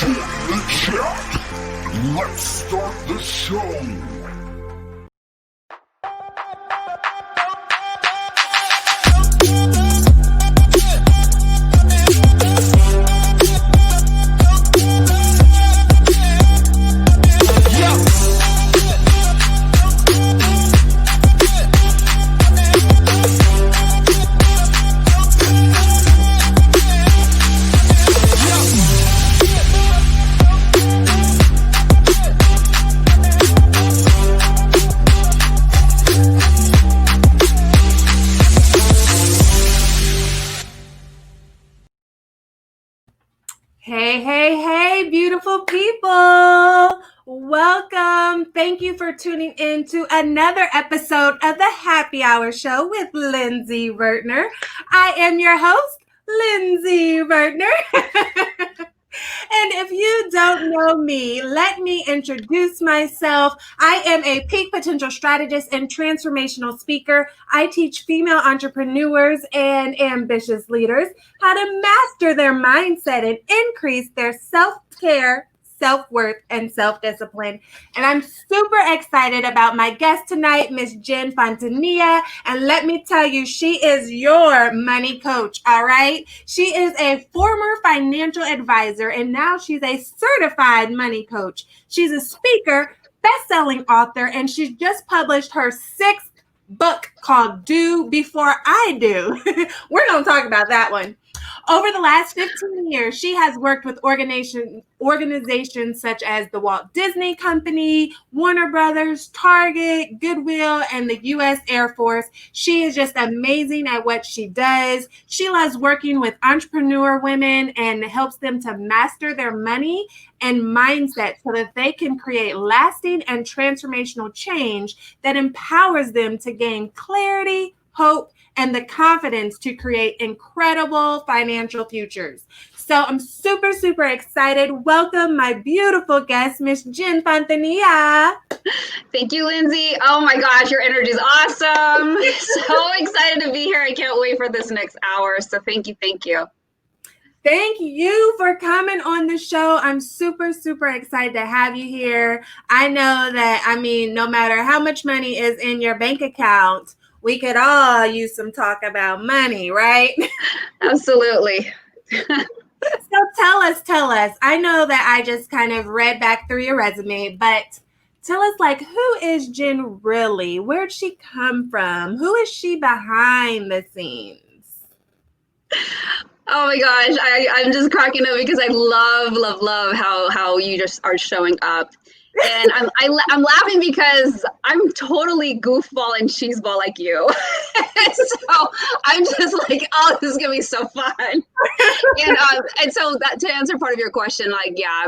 Join the chat. Let's start the show. Hey, beautiful people. Welcome. Thank you for tuning in to another episode of the Happy Hour Show with Lindsey Vertner. I am your host, Lindsey Vertner. And if you don't know me, let me introduce myself. I am a peak potential strategist and transformational speaker. I teach female entrepreneurs and ambitious leaders how to master their mindset and increase their self-care, self-worth, and self-discipline. And I'm super excited about my guest tonight, Miss Jen Fontanilla. And let me tell you, she is your money coach, all right? She is a former financial advisor, and now she's a certified money coach. She's a speaker, best-selling author, and she's just published her sixth book called Do Before I Do. We're going to talk about that one. Over the last 15 years, she has worked with organizations such as the Walt Disney Company, Warner Brothers, Target, Goodwill, and the U.S. Air Force. She is just amazing at what she does. She loves working with entrepreneur women and helps them to master their money and mindset so that they can create lasting and transformational change that empowers them to gain clarity, hope, and the confidence to create incredible financial futures. So I'm super, super excited. Welcome my beautiful guest, Miss Jen Fontanilla. Thank you, Lindsey. Oh my gosh, your energy is awesome. So excited to be here. I can't wait for this next hour. So thank you. Thank you for coming on the show. I'm super, super excited to have you here. I know that, no matter how much money is in your bank account, we could all use some talk about money, right? Absolutely. So tell us. I know that I just kind of read back through your resume, but tell us, who is Jen really? Where'd she come from? Who is she behind the scenes? Oh my gosh, I'm just cracking up because I love how you just are showing up. And I'm laughing because I'm totally goofball and cheeseball like you. So I'm just like, oh, this is gonna be so fun. And so that to answer part of your question,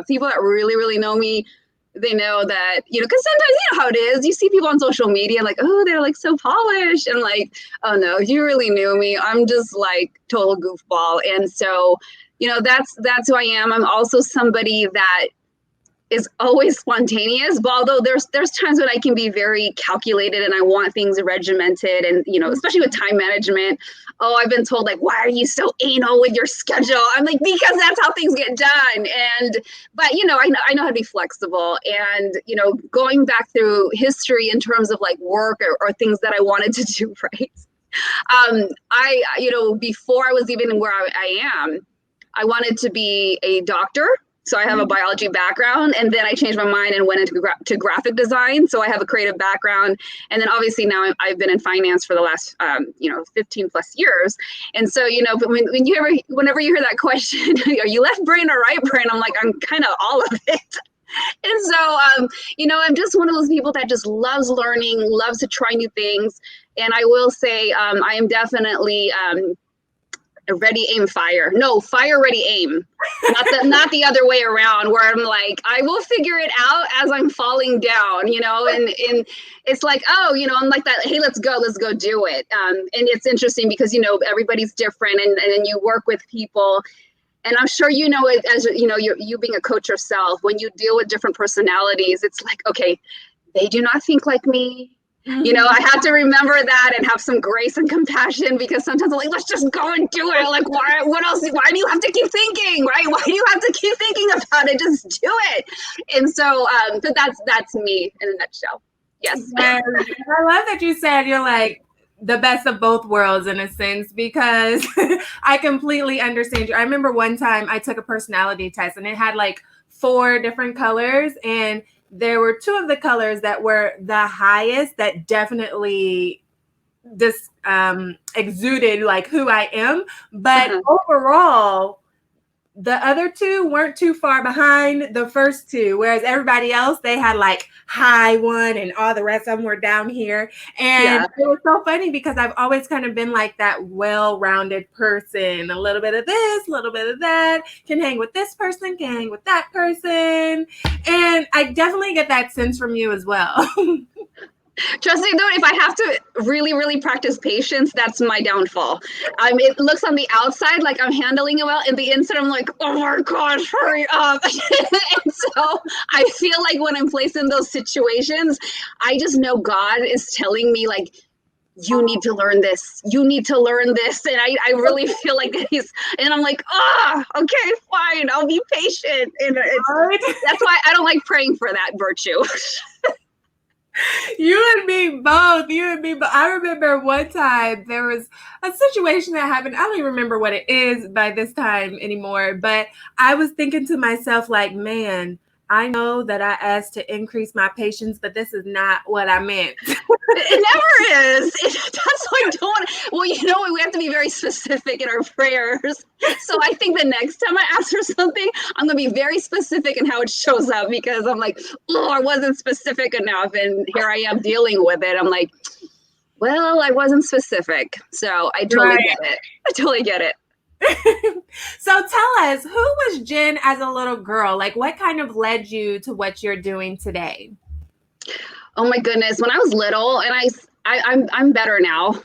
people that really know me, they know that, because sometimes you know how it is. You see people on social media like, oh, they're like so polished, and like, oh no, if you really knew me, I'm just like total goofball. And so, that's who I am. I'm also somebody that is always spontaneous, but although there's times when I can be very calculated and I want things regimented and, especially with time management. Oh, I've been told why are you so anal with your schedule? I'm like, because that's how things get done. But I know how to be flexible, and, going back through history in terms of work or things that I wanted to do, right. Before I was even where I am, I wanted to be a doctor. So I have a biology background, and then I changed my mind and went into graphic design. So I have a creative background. And then obviously now I've been in finance for the last, 15 plus years. And so, whenever you hear that question, are you left brain or right brain? I'm like, I'm kind of all of it. And so, I'm just one of those people that just loves learning, loves to try new things. And I will say, I am definitely, ready, aim, fire. No, fire, ready, aim. Not the other way around, where I'm like, I will figure it out as I'm falling down, and it's like, oh, I'm like that, hey, let's go do it. And it's interesting because, everybody's different, and then you work with people. And I'm sure it as you being a coach yourself, when you deal with different personalities, it's like, okay, they do not think like me. I have to remember that and have some grace and compassion, because sometimes I'm like, let's just go and do it. Like, what else? Why do you have to keep thinking, right? Why do you have to keep thinking about it? Just do it. And so, but that's me in a nutshell. Yes. I love that you said you're like the best of both worlds in a sense, because I completely understand you. I remember one time I took a personality test and it had like 4 different colors, and there were 2 of the colors that were the highest that definitely exuded like who I am. But overall, the other 2 weren't too far behind the first 2, whereas everybody else, they had like high one and all the rest of them were down here. And it was so funny because I've always kind of been like that well-rounded person, a little bit of this, a little bit of that, can hang with this person, can hang with that person. And I definitely get that sense from you as well. Trust me, though, if I have to really, really practice patience, that's my downfall. It looks on the outside like I'm handling it well, and the inside I'm like, oh my gosh, hurry up. And so I feel like when I'm placed in those situations, I just know God is telling me, like, you need to learn this. You need to learn this. And I really feel like and I'm like, okay, fine. I'll be patient. And that's why I don't like praying for that virtue. You and me both. I remember one time there was a situation that happened. I don't even remember what it is by this time anymore. But I was thinking to myself, like, man, I know that I asked to increase my patience, but this is not what I meant. It never is. That's why I don't want to. Well, we have to be very specific in our prayers. So I think the next time I ask for something, I'm going to be very specific in how it shows up, because I'm like, oh, I wasn't specific enough. And here I am dealing with it. I'm like, well, I wasn't specific. So I totally get it. I totally get it. So tell us, who was Jen as a little girl? Like, what kind of led you to what you're doing today? Oh my goodness. When I was little, and I'm better now.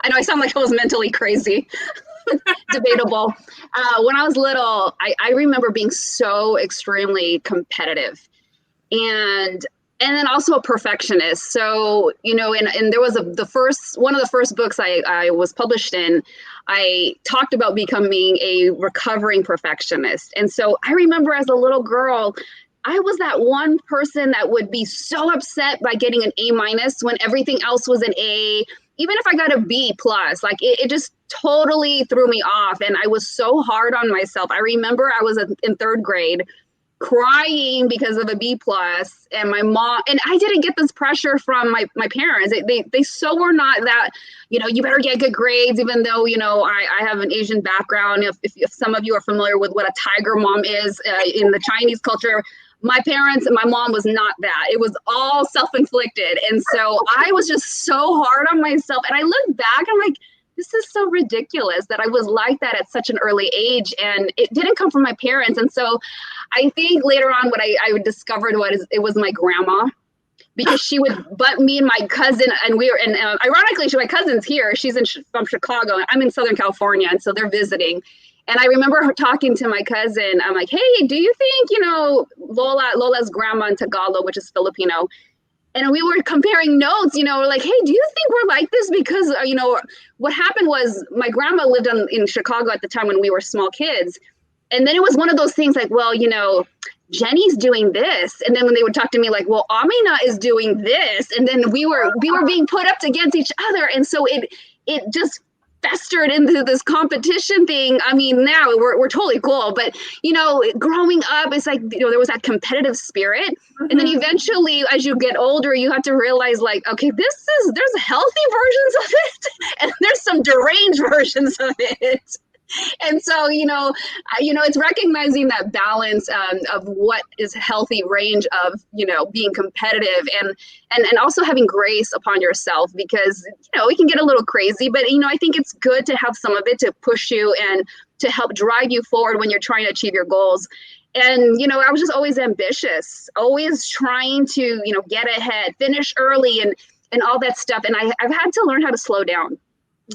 I know I sound like I was mentally crazy. Debatable. When I was little, I remember being so extremely competitive, and then also a perfectionist. So, and there was one of the first books I was published in, I talked about becoming a recovering perfectionist. And so I remember as a little girl, I was that one person that would be so upset by getting an A- when everything else was an A. Even if I got a B+, like it just totally threw me off. And I was so hard on myself. I remember I was in 3rd grade crying because of a B+, and my mom, and I didn't get this pressure from my parents. They so were not that, you better get good grades, even though, I have an Asian background. If some of you are familiar with what a tiger mom is in the Chinese culture, my parents and my mom was not that. It was all self-inflicted. And so I was just so hard on myself. And I look back, I'm like, this is so ridiculous that I was like that at such an early age. And it didn't come from my parents. And so I think later on what I discovered it was my grandma, because she would butt me and my cousin, and ironically, my cousin's here. She's from Chicago, and I'm in Southern California. And so they're visiting. And I remember her talking to my cousin. I'm like, hey, do you think, Lola's grandma in Tagalog, which is Filipino, and we were comparing notes, we're like, hey, do you think we're like this? Because, what happened was my grandma lived in Chicago at the time when we were small kids. And then it was one of those things like, well, Jenny's doing this. And then when they would talk to me like, well, Amina is doing this. And then we were being put up against each other. And so it just festered into this competition thing. I mean, now we're totally cool, but growing up, it's like, there was that competitive spirit. Mm-hmm. And then eventually, as you get older, you have to realize like, okay, there's healthy versions of it, and there's some deranged versions of it. And so, it's recognizing that balance of what is healthy range of, being competitive and also having grace upon yourself, because, it can get a little crazy, but, I think it's good to have some of it to push you and to help drive you forward when you're trying to achieve your goals. And, I was just always ambitious, always trying to, get ahead, finish early and all that stuff. And I've had to learn how to slow down.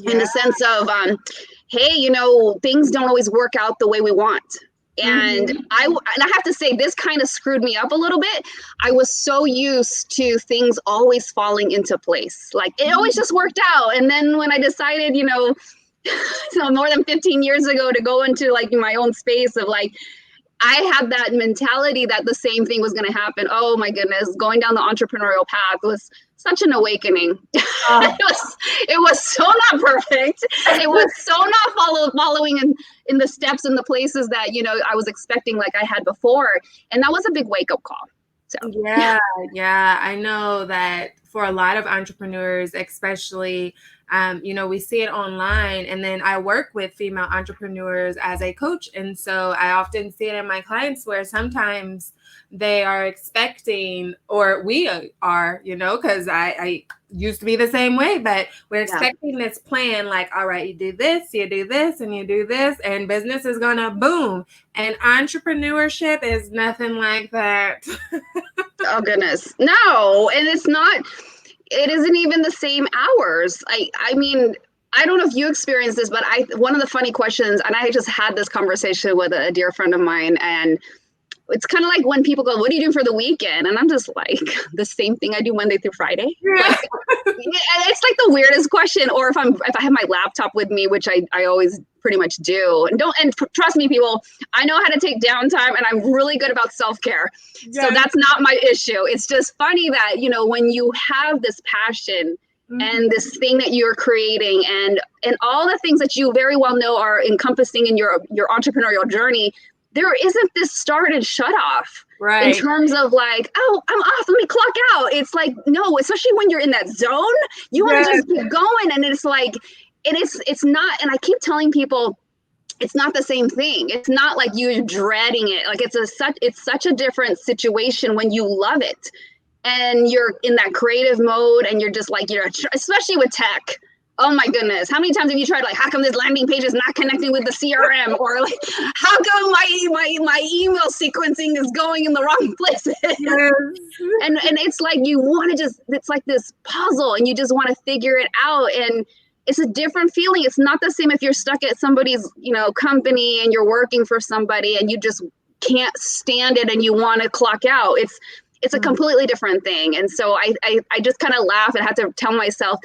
Yeah. In the sense of, hey, things don't always work out the way we want. And I have to say, this kind of screwed me up a little bit. I was so used to things always falling into place. Like it always just worked out. And then when I decided, so more than 15 years ago to go into like my own space of like, I had that mentality that the same thing was going to happen. Oh my goodness, going down the entrepreneurial path was such an awakening. It was so not perfect. It was so not following in the steps and the places that, I was expecting like I had before. And that was a big wake up call. So Yeah. I know that for a lot of entrepreneurs, especially, we see it online, and then I work with female entrepreneurs as a coach. And so I often see it in my clients where sometimes they are expecting, or we are, because I used to be the same way, but we're expecting this plan, like, all right, you do this, and you do this, and business is going to boom. And entrepreneurship is nothing like that. Oh, goodness. No, and it isn't even the same hours. I mean, I don't know if you experienced this, but one of the funny questions, and I just had this conversation with a dear friend of mine, and it's kind of like when people go, what do you do for the weekend? And I'm just like, the same thing I do Monday through Friday. Yeah. It's like the weirdest question. Or if I have my laptop with me, which I always pretty much do. And trust me, people, I know how to take downtime, and I'm really good about self-care. Yes. So that's not my issue. It's just funny that, when you have this passion and this thing that you're creating and all the things that you very well know are encompassing in your entrepreneurial journey, there isn't this start and shut off. Right. In terms of like, oh, I'm off, let me clock out. It's like, no, especially when you're in that zone, you want to just keep going. And it's like, it's not, and I keep telling people, it's not the same thing. It's not like you're dreading it. Like it's such a different situation when you love it and you're in that creative mode and you're just like, especially with tech. Oh my goodness. How many times have you tried, like, how come this landing page is not connecting with the CRM? Or like, how come my email sequencing is going in the wrong places? Yes. And it's like, you want to it's like this puzzle and you just want to figure it out. And it's a different feeling. It's not the same if you're stuck at somebody's, company and you're working for somebody and you just can't stand it and you want to clock out. It's a completely different thing. And so I just kind of laugh and have to tell myself,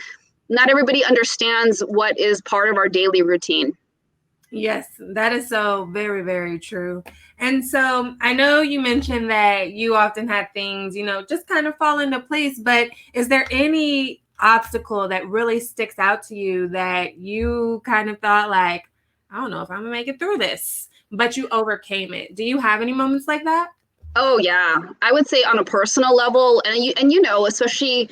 not everybody understands what is part of our daily routine. Yes, that is so very, very true. And so I know you mentioned that you often have things, just kind of fall into place, but is there any obstacle that really sticks out to you that you kind of thought like, I don't know if I'm gonna make it through this, but you overcame it? Do you have any moments like that? Oh yeah, I would say on a personal level, and especially,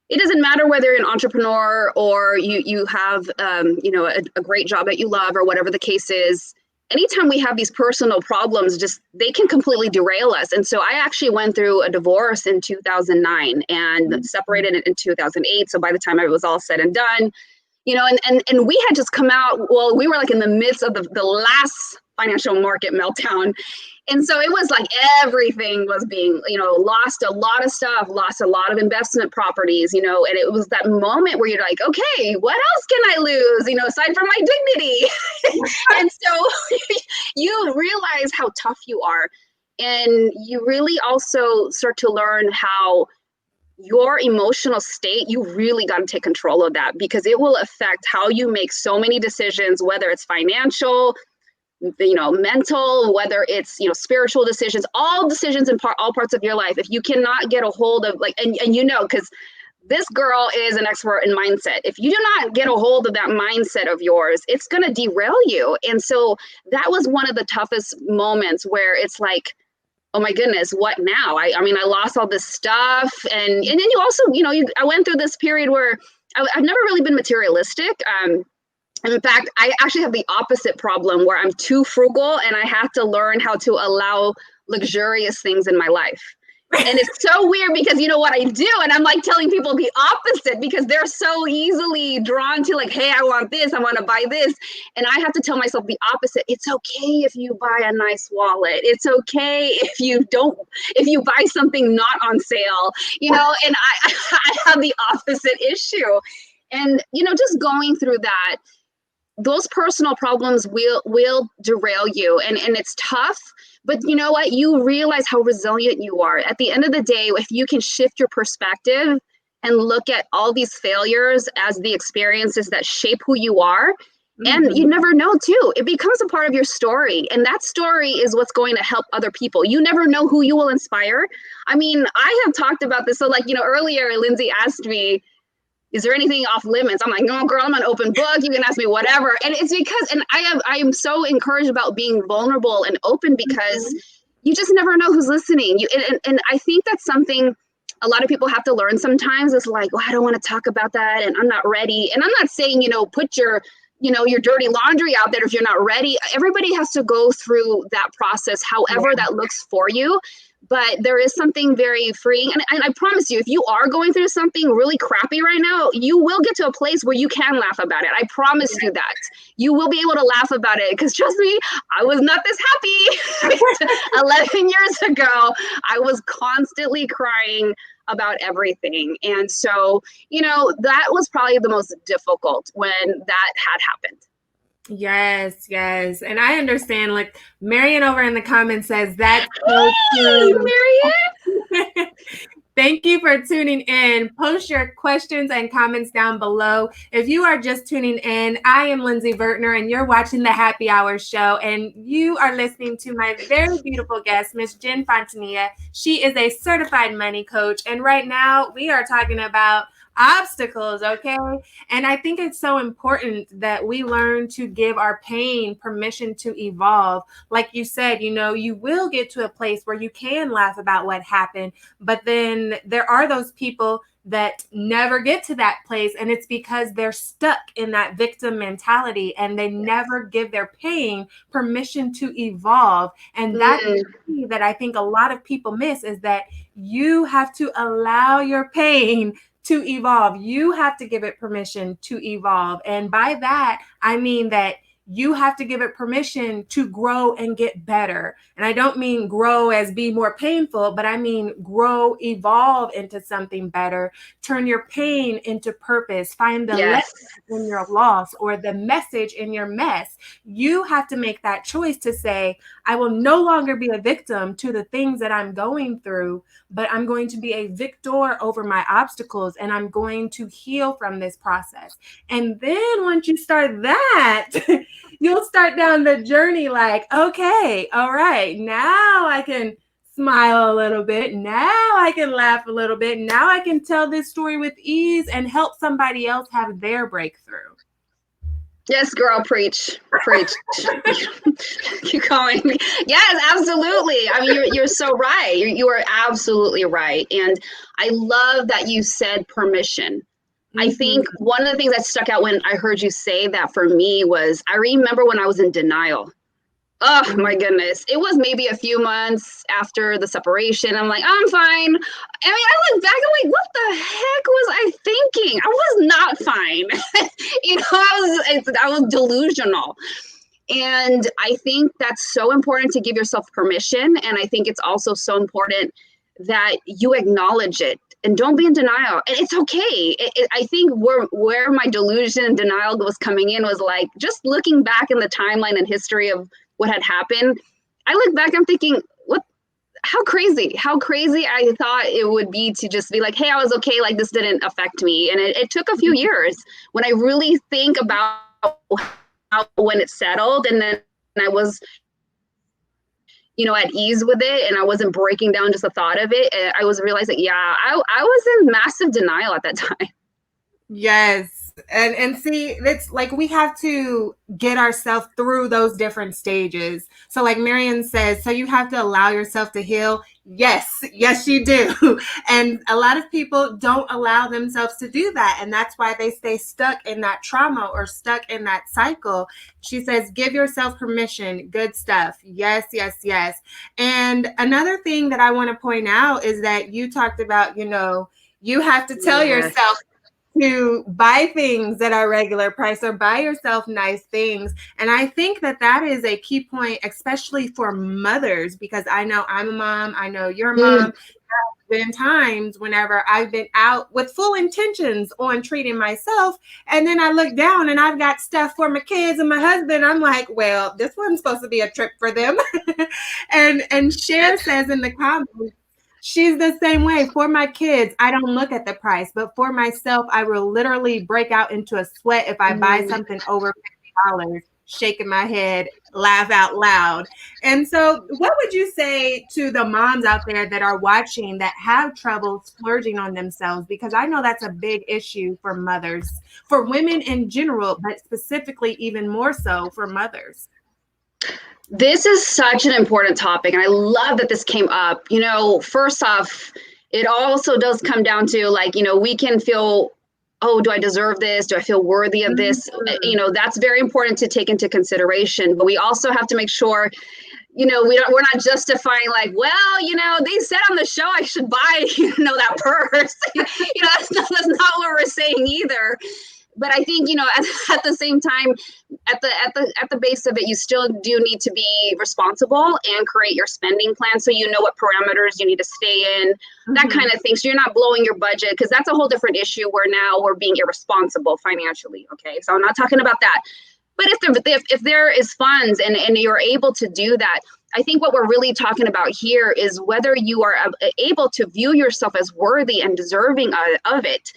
it doesn't matter whether you're an entrepreneur or you have a great job that you love or whatever the case is. Anytime we have these personal problems, they can completely derail us. And so I actually went through a divorce in 2009 and separated in 2008. So by the time it was all said and done, and we had just come out, well, we were like in the midst of the last financial market meltdown. And so it was like everything was being, lost a lot of stuff, lost a lot of investment properties, and it was that moment where you're like, okay, what else can I lose, aside from my dignity? And so you realize how tough you are. And you really also start to learn how your emotional state, you really got to take control of that, because it will affect how you make so many decisions, whether it's financial, mental, whether it's, spiritual decisions, all decisions in all parts of your life. If you cannot get a hold of and because this girl is an expert in mindset. If you do not get a hold of that mindset of yours, it's going to derail you. And so that was one of the toughest moments where it's like, oh my goodness, what now? I lost all this stuff. And then you also, I went through this period where I've never really been materialistic. In fact, I actually have the opposite problem where I'm too frugal and I have to learn how to allow luxurious things in my life. And it's so weird because you know what I do? And I'm like telling people the opposite because they're so easily drawn to like, hey, I want this, I want to buy this. And I have to tell myself the opposite. It's okay if you buy a nice wallet. It's okay if you buy something not on sale, and I have the opposite issue. And, just going through that, those personal problems will derail you, and it's tough. But you know what? You realize how resilient you are. At the end of the day, if you can shift your perspective and look at all these failures as the experiences that shape who you are, and you never know too, it becomes a part of your story, and that story is what's going to help other people. You never know who you will inspire. I mean, I have talked about this. So like, earlier Lindsey asked me, is there anything off limits? I'm like, no, girl, I'm an open book. You can ask me whatever. And it's because, and I am so encouraged about being vulnerable and open, because you just never know who's listening. And I think that's something a lot of people have to learn sometimes. It's like, well, I don't want to talk about that, and I'm not ready. And I'm not saying, put your dirty laundry out there if you're not ready. Everybody has to go through that process, however that looks for you. But there is something very freeing. And I promise you, if you are going through something really crappy right now, you will get to a place where you can laugh about it. I promise you that. You will be able to laugh about it, because trust me, I was not this happy 11 years ago. I was constantly crying about everything. And so, that was probably the most difficult when that had happened. Yes. And I understand, like Marion over in the comments says that's so true. Marion! Thank you for tuning in. Post your questions and comments down below. If you are just tuning in, I am Lindsey Vertner, and you're watching the Happy Hour show, and you are listening to my very beautiful guest, Miss Jen Fontanilla. She is a certified money coach, and right now we are talking about obstacles, okay? And I think it's so important that we learn to give our pain permission to evolve. Like you said, you will get to a place where you can laugh about what happened, but then there are those people that never get to that place, and it's because they're stuck in that victim mentality, and they never give their pain permission to evolve. And that's the key that I think a lot of people miss, is that you have to allow your pain to evolve. You have to give it permission to evolve. And by that, I mean that you have to give it permission to grow and get better. And I don't mean grow as be more painful, but I mean grow, evolve into something better, turn your pain into purpose, find the lesson in your loss or the message in your mess. You have to make that choice to say, I will no longer be a victim to the things that I'm going through, but I'm going to be a victor over my obstacles, and I'm going to heal from this process. And then once you start that, you'll start down the journey like, okay, all right, now I can smile a little bit. Now I can laugh a little bit. Now I can tell this story with ease and help somebody else have their breakthrough. Yes, girl, preach. Keep going. Yes, absolutely. I mean, you're so right. You are absolutely right. And I love that you said permission. I think one of the things that stuck out when I heard you say that for me was, I remember when I was in denial. Oh my goodness. It was maybe a few months after the separation. I'm like, I'm fine. I mean, I look back, I'm like, what the heck was I thinking? I was not fine. I was delusional. And I think that's so important to give yourself permission. And I think it's also so important that you acknowledge it and don't be in denial. And it's okay. I think where my delusion and denial was coming in was like, just looking back in the timeline and history of what had happened, I look back, I'm thinking, how crazy I thought it would be to just be like, hey, I was okay, like this didn't affect me. And it took a few years when I really think about how when it settled, and then I was at ease with it, and I wasn't breaking down just the thought of it, I was realizing, I was in massive denial at that time. Yes. And see, it's like we have to get ourselves through those different stages. So like Marion says, so you have to allow yourself to heal. Yes, you do. And a lot of people don't allow themselves to do that. And that's why they stay stuck in that trauma or stuck in that cycle. She says, give yourself permission. Good stuff. Yes. And another thing that I want to point out is that you talked about, you have to tell yourself to buy things that are regular price or buy yourself nice things. And I think that is a key point, especially for mothers, because I know I'm a mom. I know you're a mom. been times whenever I've been out with full intentions on treating myself, and then I look down and I've got stuff for my kids and my husband. I'm like, well, this wasn't supposed to be a trip for them. And Cher says in the comments, she's the same way. For my kids, I don't look at the price, but for myself, I will literally break out into a sweat if I buy something over $50, shaking my head, laugh out loud. And so, what would you say to the moms out there that are watching that have trouble splurging on themselves? Because I know that's a big issue for mothers, for women in general, but specifically even more so for mothers. This is such an important topic, and I love that this came up. First off, it also does come down to, like, we can feel, oh, do I deserve this? Do I feel worthy of this? That's very important to take into consideration. But we also have to make sure, we're not justifying, like, well, they said on the show I should buy, that purse. That's not what we're saying either. But I think, at the same time, at the base of it, you still do need to be responsible and create your spending plan, so you know what parameters you need to stay in, that kind of thing. So you're not blowing your budget, because that's a whole different issue where now we're being irresponsible financially. Okay, so I'm not talking about that. But if there is funds and you're able to do that, I think what we're really talking about here is whether you are able to view yourself as worthy and deserving of it.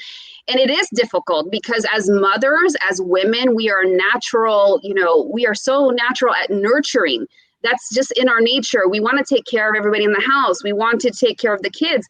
And it is difficult because as mothers, as women, we are natural, we are so natural at nurturing. That's just in our nature. We want to take care of everybody in the house. We want to take care of the kids.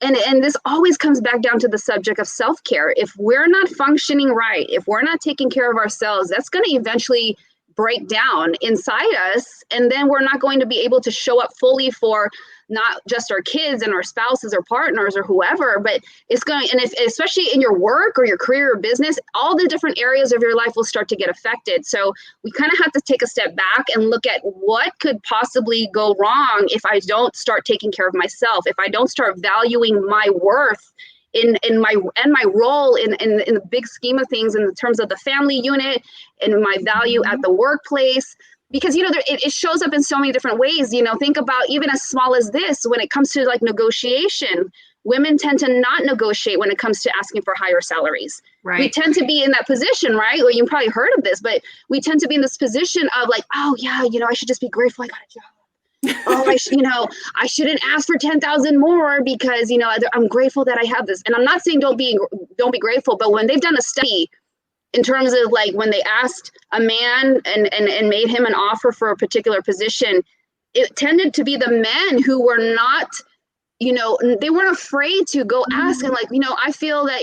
And this always comes back down to the subject of self-care. If we're not functioning right, if we're not taking care of ourselves, that's going to eventually break down inside us. And then we're not going to be able to show up fully for not just our kids and our spouses or partners or whoever, but it's going, and especially in your work or your career or business, all the different areas of your life will start to get affected. So we kind of have to take a step back and look at what could possibly go wrong if I don't start taking care of myself, if I don't start valuing my worth in my role in the big scheme of things, in terms of the family unit and my value at the workplace. Because, it shows up in so many different ways. Think about even as small as this, when it comes to like negotiation, women tend to not negotiate when it comes to asking for higher salaries. Right. We tend to be in that position, right? Well, you've probably heard of this, but we tend to be in this position of like, oh yeah, I should just be grateful I got a job. Oh, I shouldn't ask for 10,000 more because, I'm grateful that I have this. And I'm not saying don't be grateful, but when they've done a study in terms of like when they asked a man and made him an offer for a particular position, it tended to be the men who were not, they weren't afraid to go ask and like, I feel that,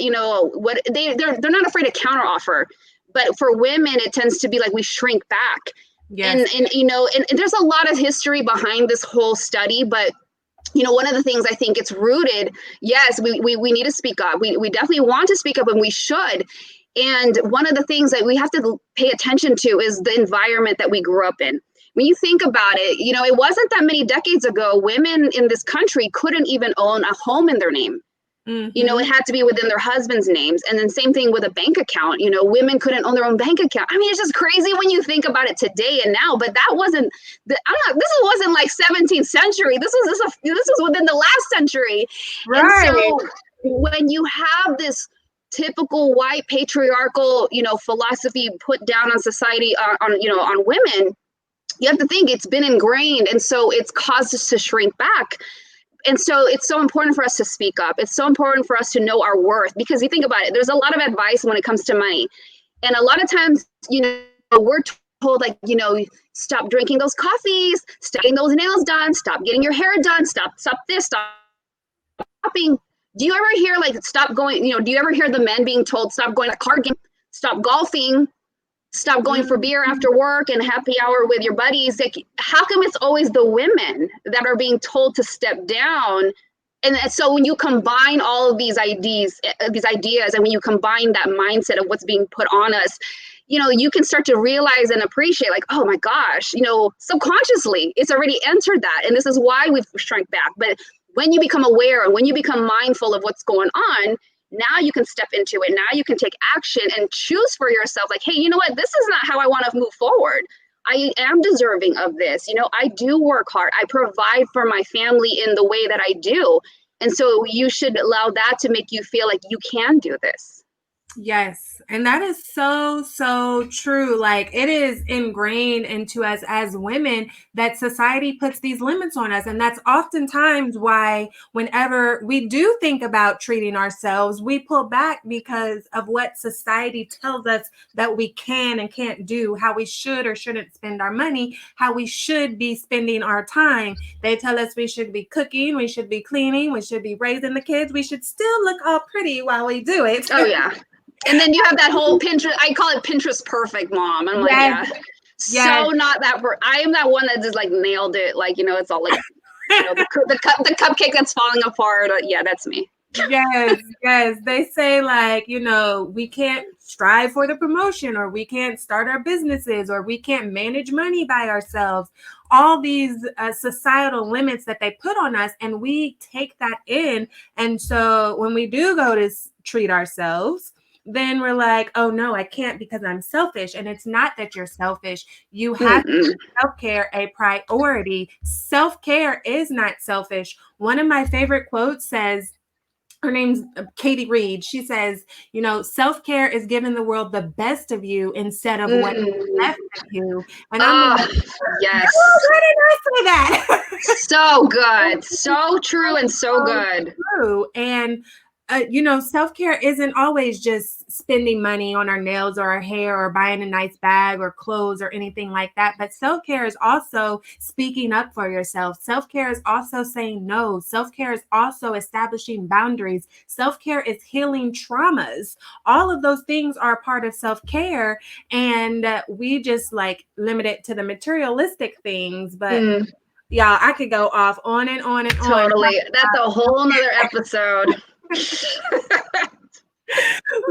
what they're not afraid to counter offer. But for women, it tends to be like we shrink back. Yes. And there's a lot of history behind this whole study, but one of the things I think it's rooted, yes, we need to speak up. We definitely want to speak up, and we should. And one of the things that we have to pay attention to is the environment that we grew up in. When you think about it, it wasn't that many decades ago, women in this country couldn't even own a home in their name. Mm-hmm. It had to be within their husband's names. And then same thing with a bank account. Women couldn't own their own bank account. I mean, it's just crazy when you think about it today and now. But that wasn't. This wasn't like 17th century. This was within the last century. Right. And so when you have this typical white patriarchal, philosophy put down on society, on women, you have to think it's been ingrained. And so it's caused us to shrink back. And so it's so important for us to speak up. It's so important for us to know our worth, because you think about it, there's a lot of advice when it comes to money. And a lot of times, we're told like, stop drinking those coffees, stop getting those nails done, stop getting your hair done, stop this, stop shopping. Do you ever hear like stop going, do you ever hear the men being told stop going to card game, stop golfing, stop going for beer after work and happy hour with your buddies? Like, how come it's always the women that are being told to step down? And so when you combine all of these ideas, and when you combine that mindset of what's being put on us, you can start to realize and appreciate like, oh my gosh, subconsciously it's already entered that. And this is why we've shrunk back. But when you become aware and when you become mindful of what's going on, now you can step into it. Now you can take action and choose for yourself like, hey, you know what? This is not how I want to move forward. I am deserving of this. I do work hard. I provide for my family in the way that I do. And so you should allow that to make you feel like you can do this. Yes. And that is so, so true. Like it is ingrained into us as women that society puts these limits on us. And that's oftentimes why, whenever we do think about treating ourselves, we pull back because of what society tells us that we can and can't do, how we should or shouldn't spend our money, how we should be spending our time. They tell us we should be cooking, we should be cleaning, we should be raising the kids. We should still look all pretty while we do it. Oh, yeah. And then you have that whole Pinterest, I call it Pinterest perfect mom. I'm like, Yes. yeah, Yes. so not that, I am that one that just like nailed it. Like, it's all like, the cupcake that's falling apart. Yeah, that's me. Yes, yes. They say like, we can't strive for the promotion, or we can't start our businesses, or we can't manage money by ourselves. All these societal limits that they put on us, and we take that in. And so when we do go to treat ourselves, then we're like, oh no, I can't because I'm selfish. And it's not that you're selfish. You have to make self-care a priority. Self-care is not selfish. One of my favorite quotes says, her name's Katie Reed. She says, self-care is giving the world the best of you instead of what's left of you. And I'm like, yes. why did I say that? So good. So true and so good. True. And self-care isn't always just spending money on our nails or our hair or buying a nice bag or clothes or anything like that. But self-care is also speaking up for yourself. Self-care is also saying no. Self-care is also establishing boundaries. Self-care is healing traumas. All of those things are a part of self-care. And we just like limit it to the materialistic things. But y'all, I could go off on and on and on. Totally. That's a whole nother episode.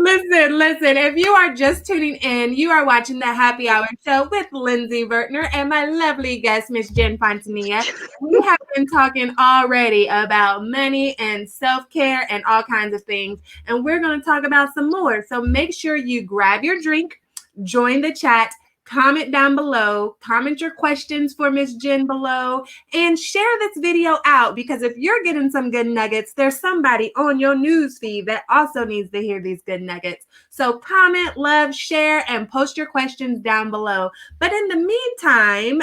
Listen, if you are just tuning in, you are watching the Happy Hour Show with Lindsey Vertner and my lovely guest, Miss Jen Fontanilla. We have been talking already about money and self-care and all kinds of things, and we're going to talk about some more. So make sure you grab your drink, join the chat, comment down below, comment your questions for Miss Jen below, and share this video out, because if you're getting some good nuggets, there's somebody on your news feed that also needs to hear these good nuggets. So comment, love, share, and post your questions down below. But in the meantime,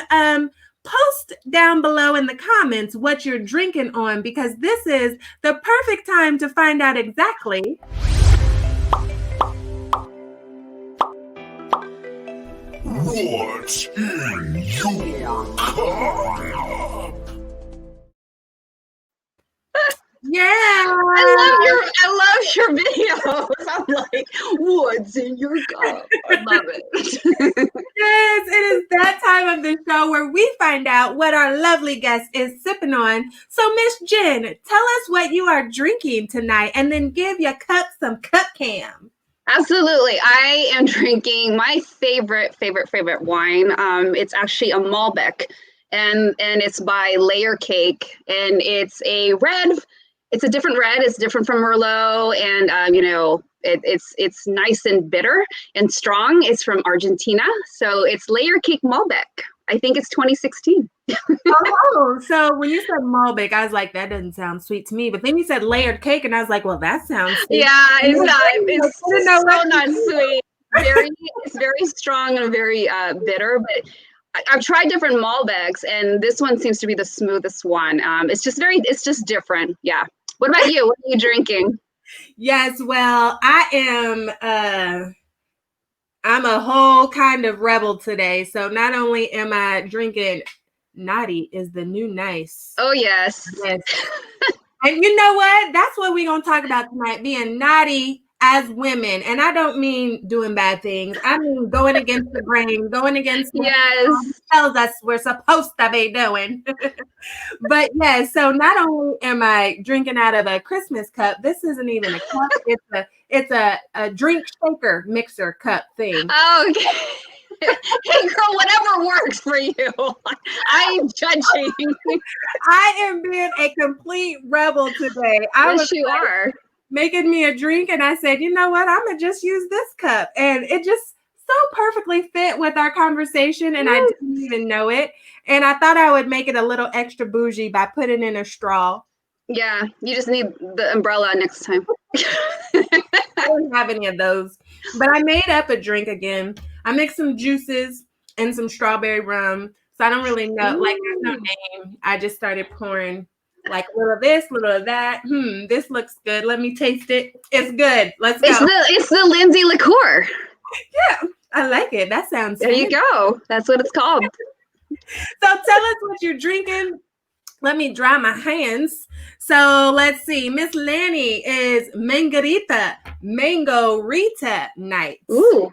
post down below in the comments what you're drinking on, because this is the perfect time to find out exactly what's in your cup. Yeah. I love your videos. I'm like, what's in your cup? I love it. Yes, it is that time of the show where we find out what our lovely guest is sipping on. So, Miss Jen, tell us what you are drinking tonight, and then give your cup some cup cam. Absolutely. I am drinking my favorite wine. It's actually a Malbec, and it's by Layer Cake, and it's a red. It's a different red. It's different from Merlot, and it's nice and bitter and strong. It's from Argentina, so it's Layer Cake Malbec. I think it's 2016. Oh, so when you said Malbec, I was like, that doesn't sound sweet to me. But then you said layered cake, and I was like, well, that sounds sweet. Yeah, it's not. It's so not sweet. It's very strong and very bitter. But I've tried different Malbecs, and this one seems to be the smoothest one. It's just different. Yeah. What about you? What are you drinking? Yes, well, I'm a whole kind of rebel today. So not only am I drinking Naughty is the new nice. Oh, yes. Yes. And you know what? That's what we're going to talk about tonight, being naughty as women. And I don't mean doing bad things. I mean going against the grain, going against what tells us we're supposed to be doing. But yeah, so not only am I drinking out of a Christmas cup, this isn't even a cup. It's a drink shaker mixer cup thing. Oh, okay. Hey girl, whatever works for you. I ain't judging. I am being a complete rebel today. Yes, you are. Making me a drink, and I said, you know what? I'm gonna just use this cup, and it just so perfectly fit with our conversation, and I didn't even know it. And I thought I would make it a little extra bougie by putting in a straw. Yeah, you just need the umbrella next time. I don't have any of those. But I made up a drink again. I mixed some juices and some strawberry rum. So I don't really know. Like, there's no name. I just started pouring like a little of this, a little of that. This looks good. Let me taste it. It's good. Let's go. It's the Lindsey liqueur. Yeah, I like it. That sounds There you go. That's what it's called. So tell us what you're drinking. Let me dry my hands. So let's see. Miss Lanny is Mangarita night. Ooh,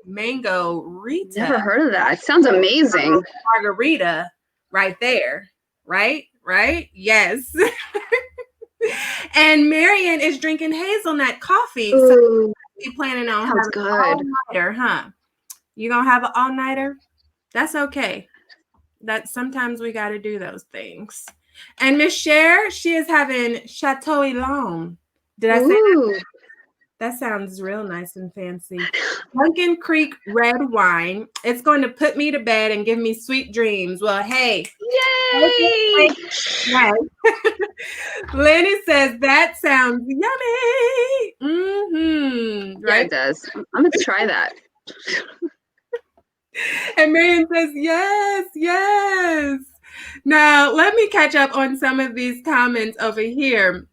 Mango Rita. never heard of that. It sounds amazing. Margarita right there. Right? Yes. And Marion is drinking hazelnut coffee. Ooh, so you planning on sounds having good. an all-nighter, huh? You gonna have an all-nighter? That's okay. That sometimes we got to do those things. And Miss Cher, she is having Chateau Ylan. Did I say that? That sounds real nice and fancy. Dunkin' Creek red wine. It's going to put me to bed and give me sweet dreams. Well, hey. Yay! Lenny says that sounds yummy. Mm-hmm. Right? Yeah, it does. I'm going to try that. And Marion says, yes. Now, let me catch up on some of these comments over here.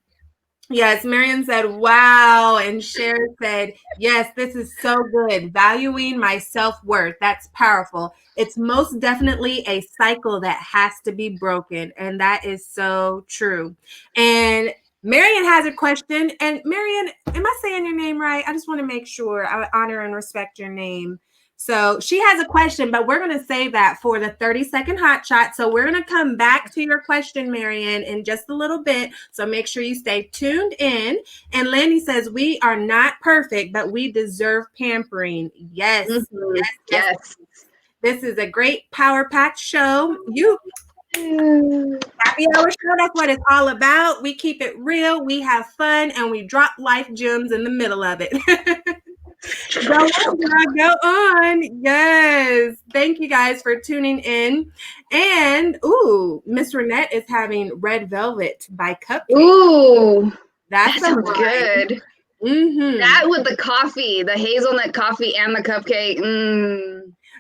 Yes, Marion said, wow. And Cher said, yes, this is so good. Valuing my self-worth. That's powerful. It's most definitely a cycle that has to be broken. And that is so true. And Marion has a question. And Marion, am I saying your name right? I just want to make sure I honor and respect your name. So she has a question, but we're going to save that for the 30-second hot shot. So we're going to come back to your question, Marion, in just a little bit. So make sure you stay tuned in. And Lanny says, we are not perfect, but we deserve pampering. Yes. Mm-hmm. Yes. This is a great power-packed show. Happy Hour Show, that's what it's all about. We keep it real, we have fun, and we drop life gems in the middle of it. Go on. Yes. Thank you guys for tuning in. And Miss Renette is having Red Velvet by Cupcake. Ooh, that sounds good. Mm-hmm. That with the coffee, the hazelnut coffee and the cupcake.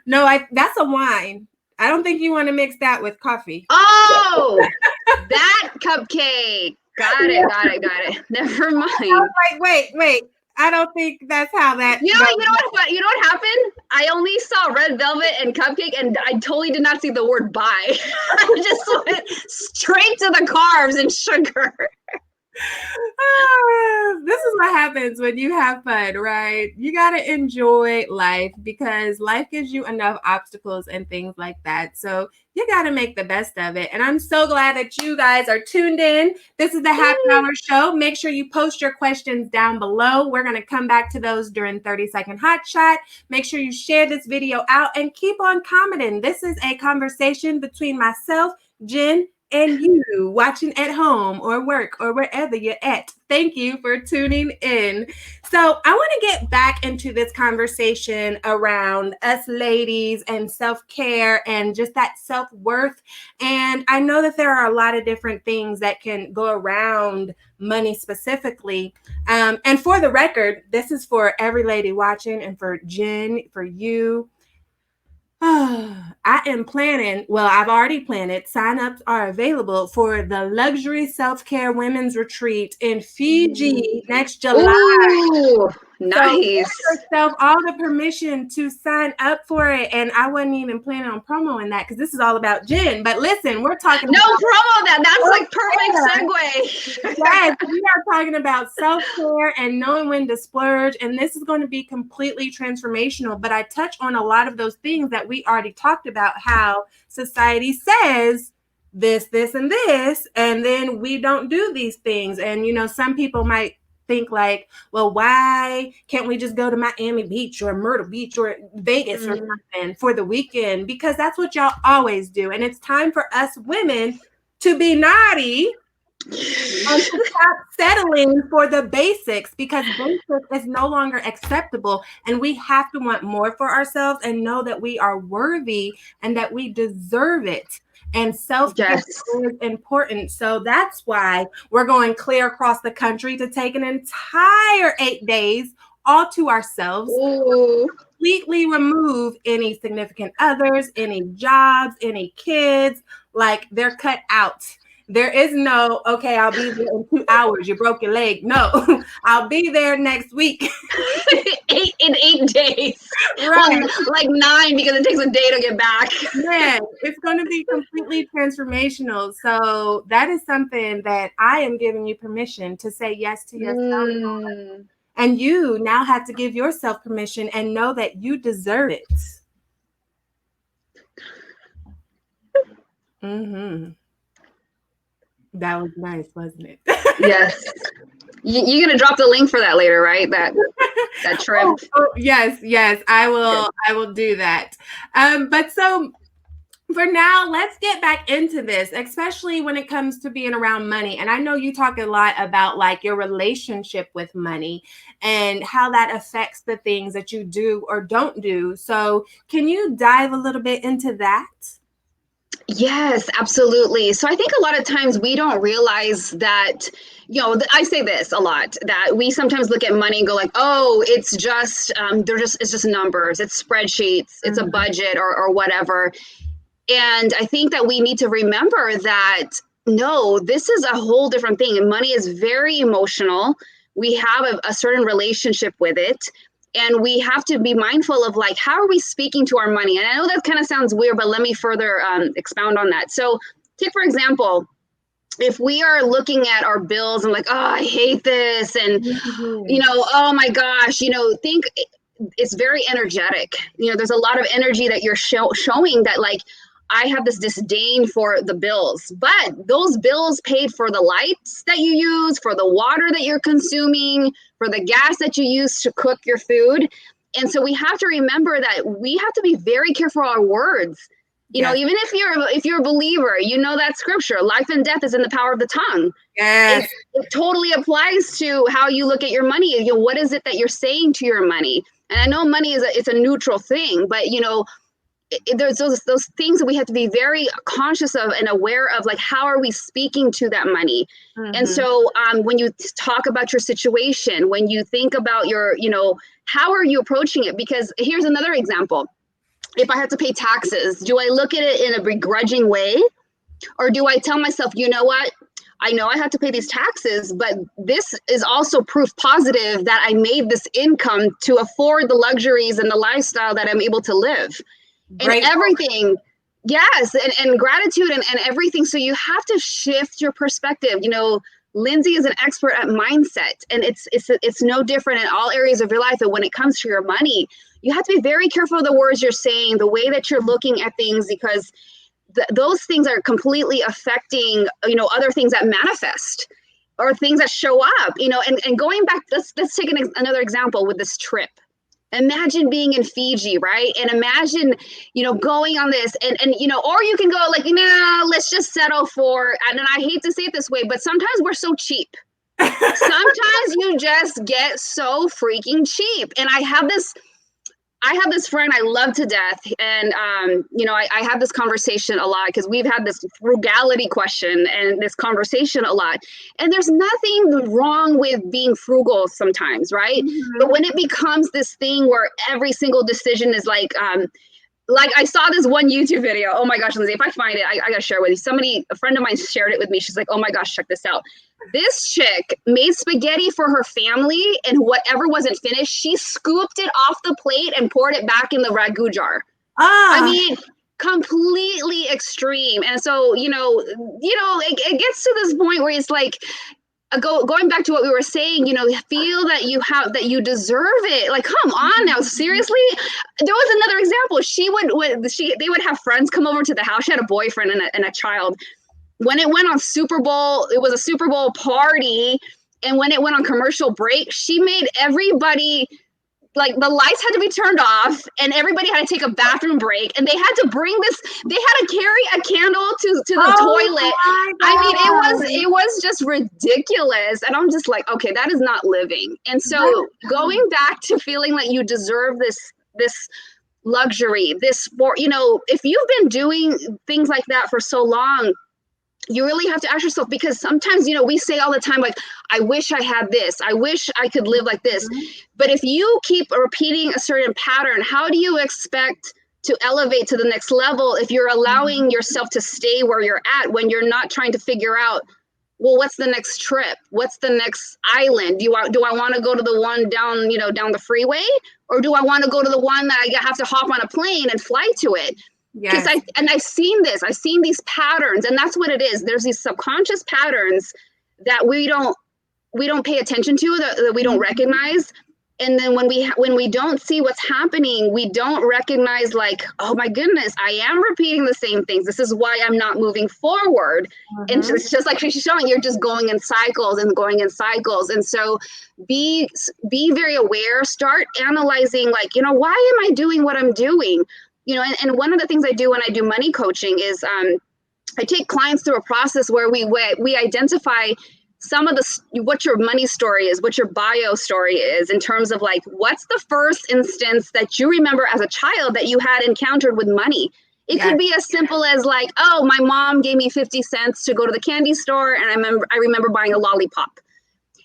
No, that's a wine. I don't think you want to mix that with coffee. Oh, that cupcake. Got it. Never mind. I was like, wait. I don't think that's how that. You know what happened? I only saw red velvet and cupcake, and I totally did not see the word "buy." I just went straight to the carbs and sugar. This is what happens when you have fun, right? You got to enjoy life because life gives you enough obstacles and things like that. So you got to make the best of it. And I'm so glad that you guys are tuned in. This is the Happy Hour Show. Make sure you post your questions down below. We're going to come back to those during 30-second hot shot. Make sure you share this video out and keep on commenting. This is a conversation between myself, Jen, and you watching at home or work or wherever you're at. Thank you for tuning in. So I want to get back into this conversation around us ladies and self-care and just that self-worth. And I know that there are a lot of different things that can go around money specifically. And for the record, this is for every lady watching and for Jen, for you. I am planning, I've already planned it. Sign-ups are available for the Luxury Self-Care Women's Retreat in Fiji next July. Ooh, nice. So give yourself all the permission to sign up for it. And I wasn't even planning on promoting that because this is all about Jen. But listen, we're talking about promo that. That's like perfect segue. Yes, we are talking about self-care and knowing when to splurge. And this is going to be completely transformational. But I touch on a lot of those things that we already talked about, how society says this, and this, and then we don't do these things. And, some people might think like, well, why can't we just go to Miami Beach or Myrtle Beach or Vegas or something for the weekend? Because that's what y'all always do. And it's time for us women to be naughty and to stop settling for the basics, because basic is no longer acceptable. And we have to want more for ourselves and know that we are worthy and that we deserve it. And self-care Yes. is important. So that's why we're going clear across the country to take an entire 8 days all to ourselves, Ooh. completely remove any significant others, any jobs, any kids, like they're cut out. There is no, okay, I'll be there in 2 hours. You broke your leg. No, I'll be there next week. 8 days. Right. Well, like 9 because it takes a day to get back. Man, it's going to be completely transformational. So that is something that I am giving you permission to say yes to yourself. And you now have to give yourself permission and know that you deserve it. That was nice, wasn't it? Yes. You're gonna drop the link for that later, right? That trip. Yes, I will. Good. I will do that. But so for now, let's get back into this, especially when it comes to being around money. And I know you talk a lot about like your relationship with money and how that affects the things that you do or don't do. So can you dive a little bit into that? Yes, absolutely. So I think a lot of times we don't realize that, I say this a lot, that we sometimes look at money and go like, oh, it's just, it's just numbers, it's spreadsheets, it's a budget or whatever. And I think that we need to remember that, no, this is a whole different thing. And money is very emotional. We have a certain relationship with it. And we have to be mindful of like, how are we speaking to our money? And I know that kind of sounds weird, but let me further expound on that. So take, for example, if we are looking at our bills and like, oh, I hate this. And, oh my gosh, think it's very energetic. There's a lot of energy that you're showing that like, I have this disdain for the bills, but those bills paid for the lights that you use, for the water that you're consuming, for the gas that you use to cook your food. And so we have to remember that we have to be very careful with our words. Even if you're a believer, that scripture, life and death is in the power of the tongue. Yes. It totally applies to how you look at your money. What is it that you're saying to your money? And I know money it's a neutral thing, but there's those things that we have to be very conscious of and aware of, like, how are we speaking to that money? And so when you talk about your situation, when you think about your, how are you approaching it? Because here's another example. If I have to pay taxes, do I look at it in a begrudging way? Or do I tell myself, you know what? I know I have to pay these taxes, but this is also proof positive that I made this income to afford the luxuries and the lifestyle that I'm able to live. And everything, yes, and gratitude and everything. So you have to shift your perspective. Lindsey is an expert at mindset, and it's no different in all areas of your life. And when it comes to your money, you have to be very careful of the words you're saying, the way that you're looking at things, because those things are completely affecting, other things that manifest or things that show up, and going back, let's take another example with this trip. Imagine being in Fiji, right? And imagine, going on this and, or you can go like, no, let's just settle for, and I hate to say it this way, but sometimes we're so cheap. Sometimes you just get so freaking cheap. And I have this friend I love to death. And, I have this conversation a lot because we've had this frugality question and this conversation a lot. And there's nothing wrong with being frugal sometimes, right? But when it becomes this thing where every single decision is like I saw this one YouTube video. Oh my gosh, Lindsey, if I find it, I got to share it with you. A friend of mine shared it with me. She's like, oh my gosh, check this out. This chick made spaghetti for her family, and whatever wasn't finished, she scooped it off the plate and poured it back in the ragu jar. I mean, completely extreme. And so, it gets to this point where it's like, going back to what we were saying, feel that you deserve it. Like, come on now, seriously. There was another example. They would have friends come over to the house. She had a boyfriend and a child. When it went on Super Bowl, it was a Super Bowl party. And when it went on commercial break, she made everybody, like, the lights had to be turned off and everybody had to take a bathroom break, and they had to carry a candle to the toilet. I mean, it was just ridiculous. And I'm just like, okay, that is not living. And so going back to feeling like you deserve this luxury, this sport. If you've been doing things like that for so long, you really have to ask yourself, because sometimes, we say all the time, like, I wish I had this, I wish I could live like this. But if you keep repeating a certain pattern, how do you expect to elevate to the next level if you're allowing yourself to stay where you're at, when you're not trying to figure out, well, what's the next trip? What's the next island? Do I want to go to the one down, down the freeway? Or do I want to go to the one that I have to hop on a plane and fly to it? Because Yes. I've seen these patterns, and that's what it is. There's these subconscious patterns that we don't pay attention to, that we don't recognize. And then when we don't see what's happening, we don't recognize, like, oh my goodness, I am repeating the same things. This is why I'm not moving forward. And it's just like she's showing, you're just going in cycles and going in cycles. And so be very aware, start analyzing, like, why am I doing what I'm doing? And one of the things I do when I do money coaching is I take clients through a process where we identify some of what your money story is, what your bio story is, in terms of, like, what's the first instance that you remember as a child that you had encountered with money. It could be as simple as, like, oh, my mom gave me 50 cents to go to the candy store, and I remember buying a lollipop.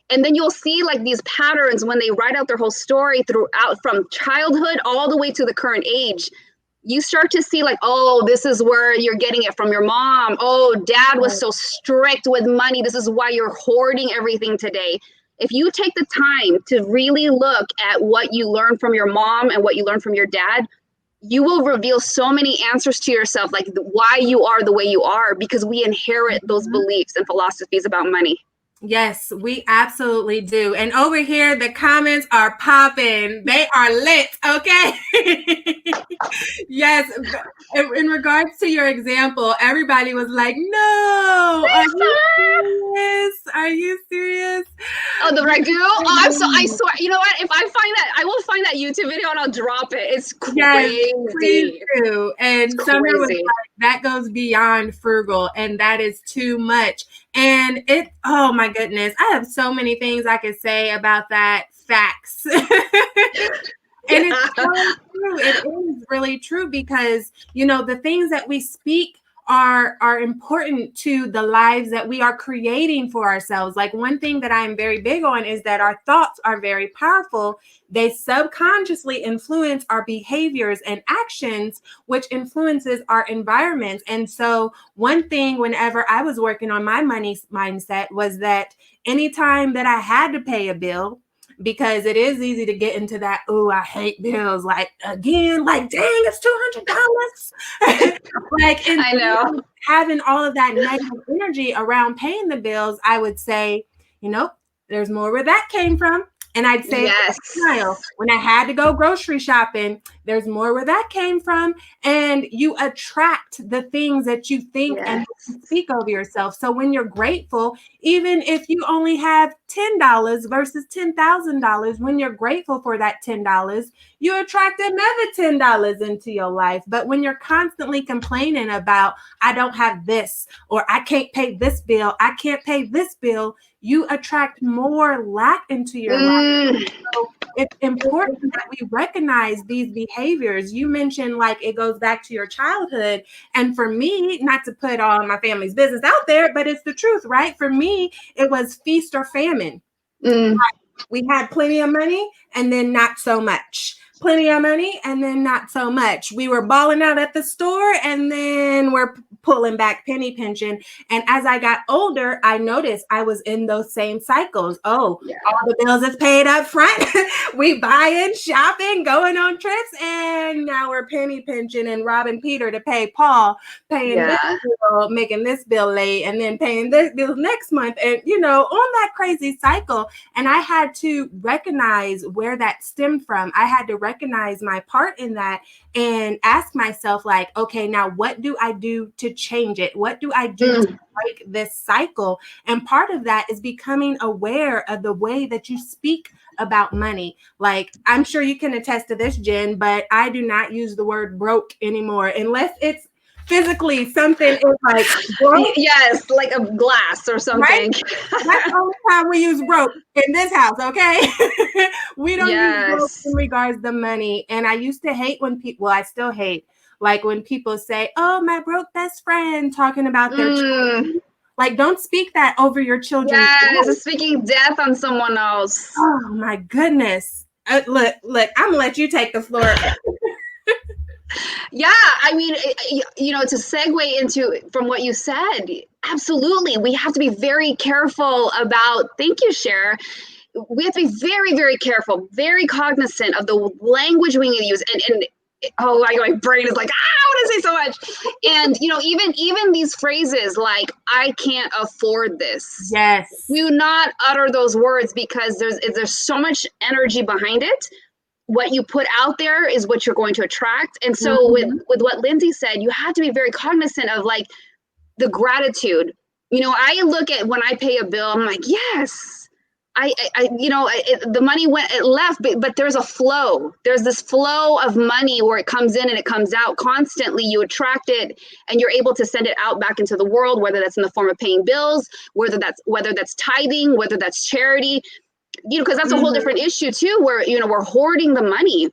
And then you'll see, like, these patterns when they write out their whole story throughout, from childhood all the way to the current age. You start to see, like, oh, this is where you're getting it from your mom. Oh, dad was so strict with money. This is why you're hoarding everything today. If you take the time to really look at what you learned from your mom and what you learned from your dad, you will reveal so many answers to yourself, like why you are the way you are, because we inherit those beliefs and philosophies about money. Yes, we absolutely do. And over here, the comments are popping. They are lit, okay? Yes. In regards to your example, everybody was like, no, are you serious? Are you serious? Oh, the ragu? Oh, I swear, you know what? If I find that, I will find that YouTube video and I'll drop it. It's crazy. Yes, please do. And Summer was like, that goes beyond frugal, and that is too much. And oh my goodness, I have so many things I could say about that. Facts. And it's so true. It is really true, because, the things that we speak are important to the lives that we are creating for ourselves. Like, one thing that I'm very big on is that our thoughts are very powerful. They subconsciously influence our behaviors and actions, which influences our environments. And so one thing, whenever I was working on my money mindset, was that anytime that I had to pay a bill, because it is easy to get into that, oh, I hate bills, like, again, like, dang, it's $200. Like, I know. Having all of that negative energy around paying the bills, I would say, there's more where that came from. And I'd say, yes, when I had to go grocery shopping, there's more where that came from. And you attract the things that you think and speak over yourself. So when you're grateful, even if you only have $10 versus $10,000, when you're grateful for that $10, you attract another $10 into your life. But when you're constantly complaining about, I don't have this, or I can't pay this bill, I can't pay this bill, you attract more lack into your life. So it's important that we recognize these behaviors. You mentioned, like, it goes back to your childhood. And for me, not to put all my family's business out there, but it's the truth, right? For me, it was feast or famine. We had plenty of money and then not so much. Plenty of money and then not so much. We were balling out at the store and then we're pulling back, penny pinching. And as I got older, I noticed I was in those same cycles. Oh, all the bills is paid up front. We buying, shopping, going on trips, and now we're penny pinching and robbing Peter to pay Paul, paying this bill, making this bill late, and then paying this bill next month. And, on that crazy cycle. And I had to recognize where that stemmed from. I had to recognize my part in that and ask myself, like, okay, now what do I do to change it? What do I do to break this cycle? And part of that is becoming aware of the way that you speak about money. Like, I'm sure you can attest to this, Jen, but I do not use the word broke anymore unless it's physically something is like broke. Yes, like a glass or Right? something. That's the only time we use broke in this house, okay? We don't use broke Yes. in regards to money. And I used to hate when people, well, I still hate, like when people say, oh, my broke best friend, talking about their Mm, children. Like, don't speak that over your children's yes, life. speaking death on someone else. Oh, my goodness. Look, I'm going to let you take the floor. Yeah, I mean, to segue into from what you said, absolutely, we have to be very careful about. Thank you, Cher. We have to be very, very careful, very cognizant of the language we need to use, and oh, my brain is like, I want to say so much. And even these phrases like "I can't afford this." Yes. Do not utter those words because there's so much energy behind it. What you put out there is what you're going to attract. And so with what Lindsey said, you have to be very cognizant of like the gratitude. I look at when I pay a bill, I'm like, yes, the money it left, but there's a flow. There's this flow of money where it comes in and it comes out constantly. You attract it and you're able to send it out back into the world, whether that's in the form of paying bills, whether that's tithing, whether that's charity, because that's a whole different issue too, where, we're hoarding the money.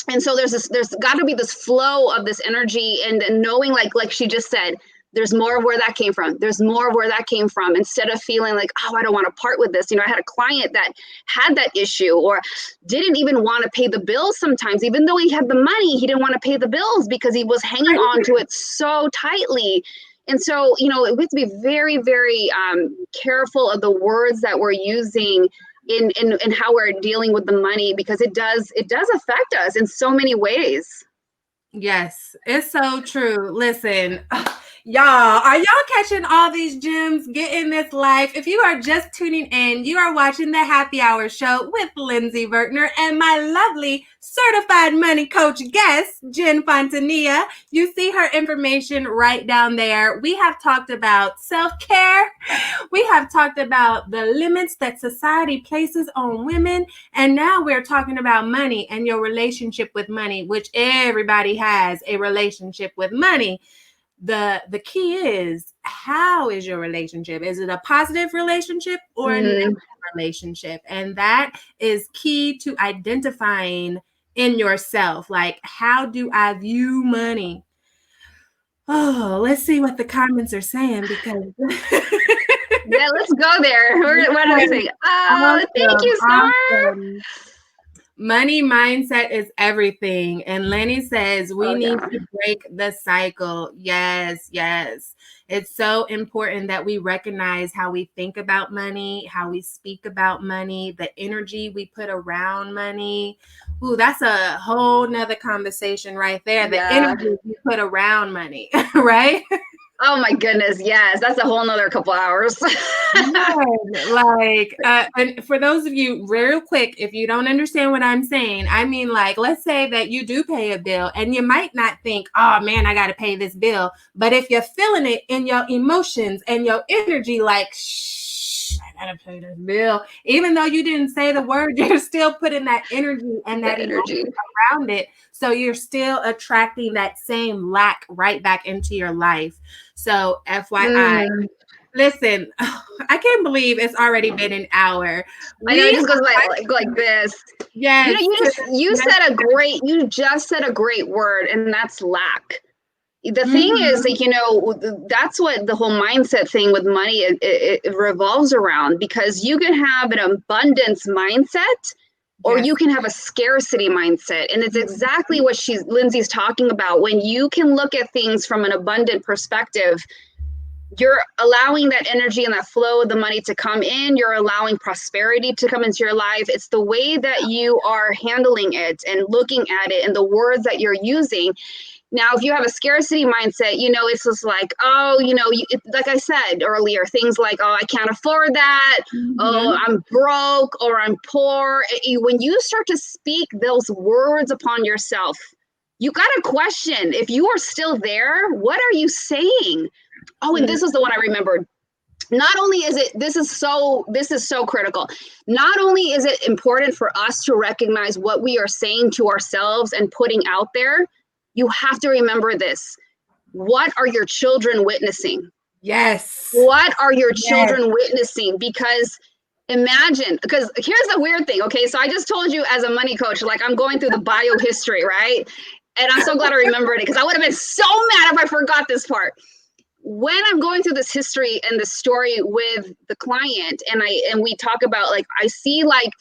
And so there's got to be this flow of this energy and knowing like she just said, there's more of where that came from. There's more of where that came from instead of feeling like, oh, I don't want to part with this. I had a client that had that issue or didn't even want to pay the bills sometimes, even though he had the money, he didn't want to pay the bills because he was hanging on to it so tightly. And so, we have to be very, very careful of the words that we're using in how we're dealing with the money, because it does affect us in so many ways. Yes, it's so true. Listen, y'all, are y'all catching all these gems? Getting this life. If you are just tuning in, you are watching the Happy Hour Show with Lindsey Vertner and my lovely certified money coach guest, Jen Fontanilla. You see her information right down there. We have talked about self-care. We have talked about the limits that society places on women. And now we're talking about money and your relationship with money, which everybody has a relationship with money. The key is, how is your relationship? Is it a positive relationship or a negative relationship? And that is key to identifying in yourself. Like, how do I view money? Oh, let's see what the comments are saying, because yeah, let's go there. What are they saying? Oh, thank you, Star. Awesome. Money mindset is everything. And Lenny says we need to break the cycle. Yes, yes. It's so important that we recognize how we think about money, how we speak about money, the energy we put around money. Ooh, that's a whole nother conversation right there. The energy we put around money, right? Oh my goodness, yes, that's a whole nother couple hours. And for those of you, real quick, if you don't understand what I'm saying, I mean, like, let's say that you do pay a bill and you might not think, oh man, I got to pay this bill. But if you're feeling it in your emotions and your energy, like, shh, I got to pay this bill. Even though you didn't say the word, you're still putting that energy and that emotion around it. So you're still attracting that same lack right back into your life. So FYI, listen, I can't believe it's already been an hour. I know, it just goes like this. Yes. You just said a great word, and that's lack. The thing is, like, that's what the whole mindset thing with money it revolves around, because you can have an abundance mindset, or you can have a scarcity mindset. And it's exactly what Lindsey's talking about. When you can look at things from an abundant perspective, you're allowing that energy and that flow of the money to come in. You're allowing prosperity to come into your life. It's the way that you are handling it and looking at it and the words that you're using. Now, if you have a scarcity mindset, it's just like, oh, like I said earlier, things like, oh, I can't afford that. Oh, I'm broke, or I'm poor. When you start to speak those words upon yourself, you got to question, if you are still there, what are you saying? Oh, and this is the one I remembered. Not only is it, this is so critical. Not only is it important for us to recognize what we are saying to ourselves and putting out there, you have to remember this. what are your children witnessing? Yes. What are your Yes. children witnessing? Because imagine, because here's the weird thing. Okay. So I just told you as a money coach, like I'm going through the biohistory, right? And I'm so glad I remembered it because I would have been so mad if I forgot this part. When I'm going through this history and the story with the client and we talk about like, I see like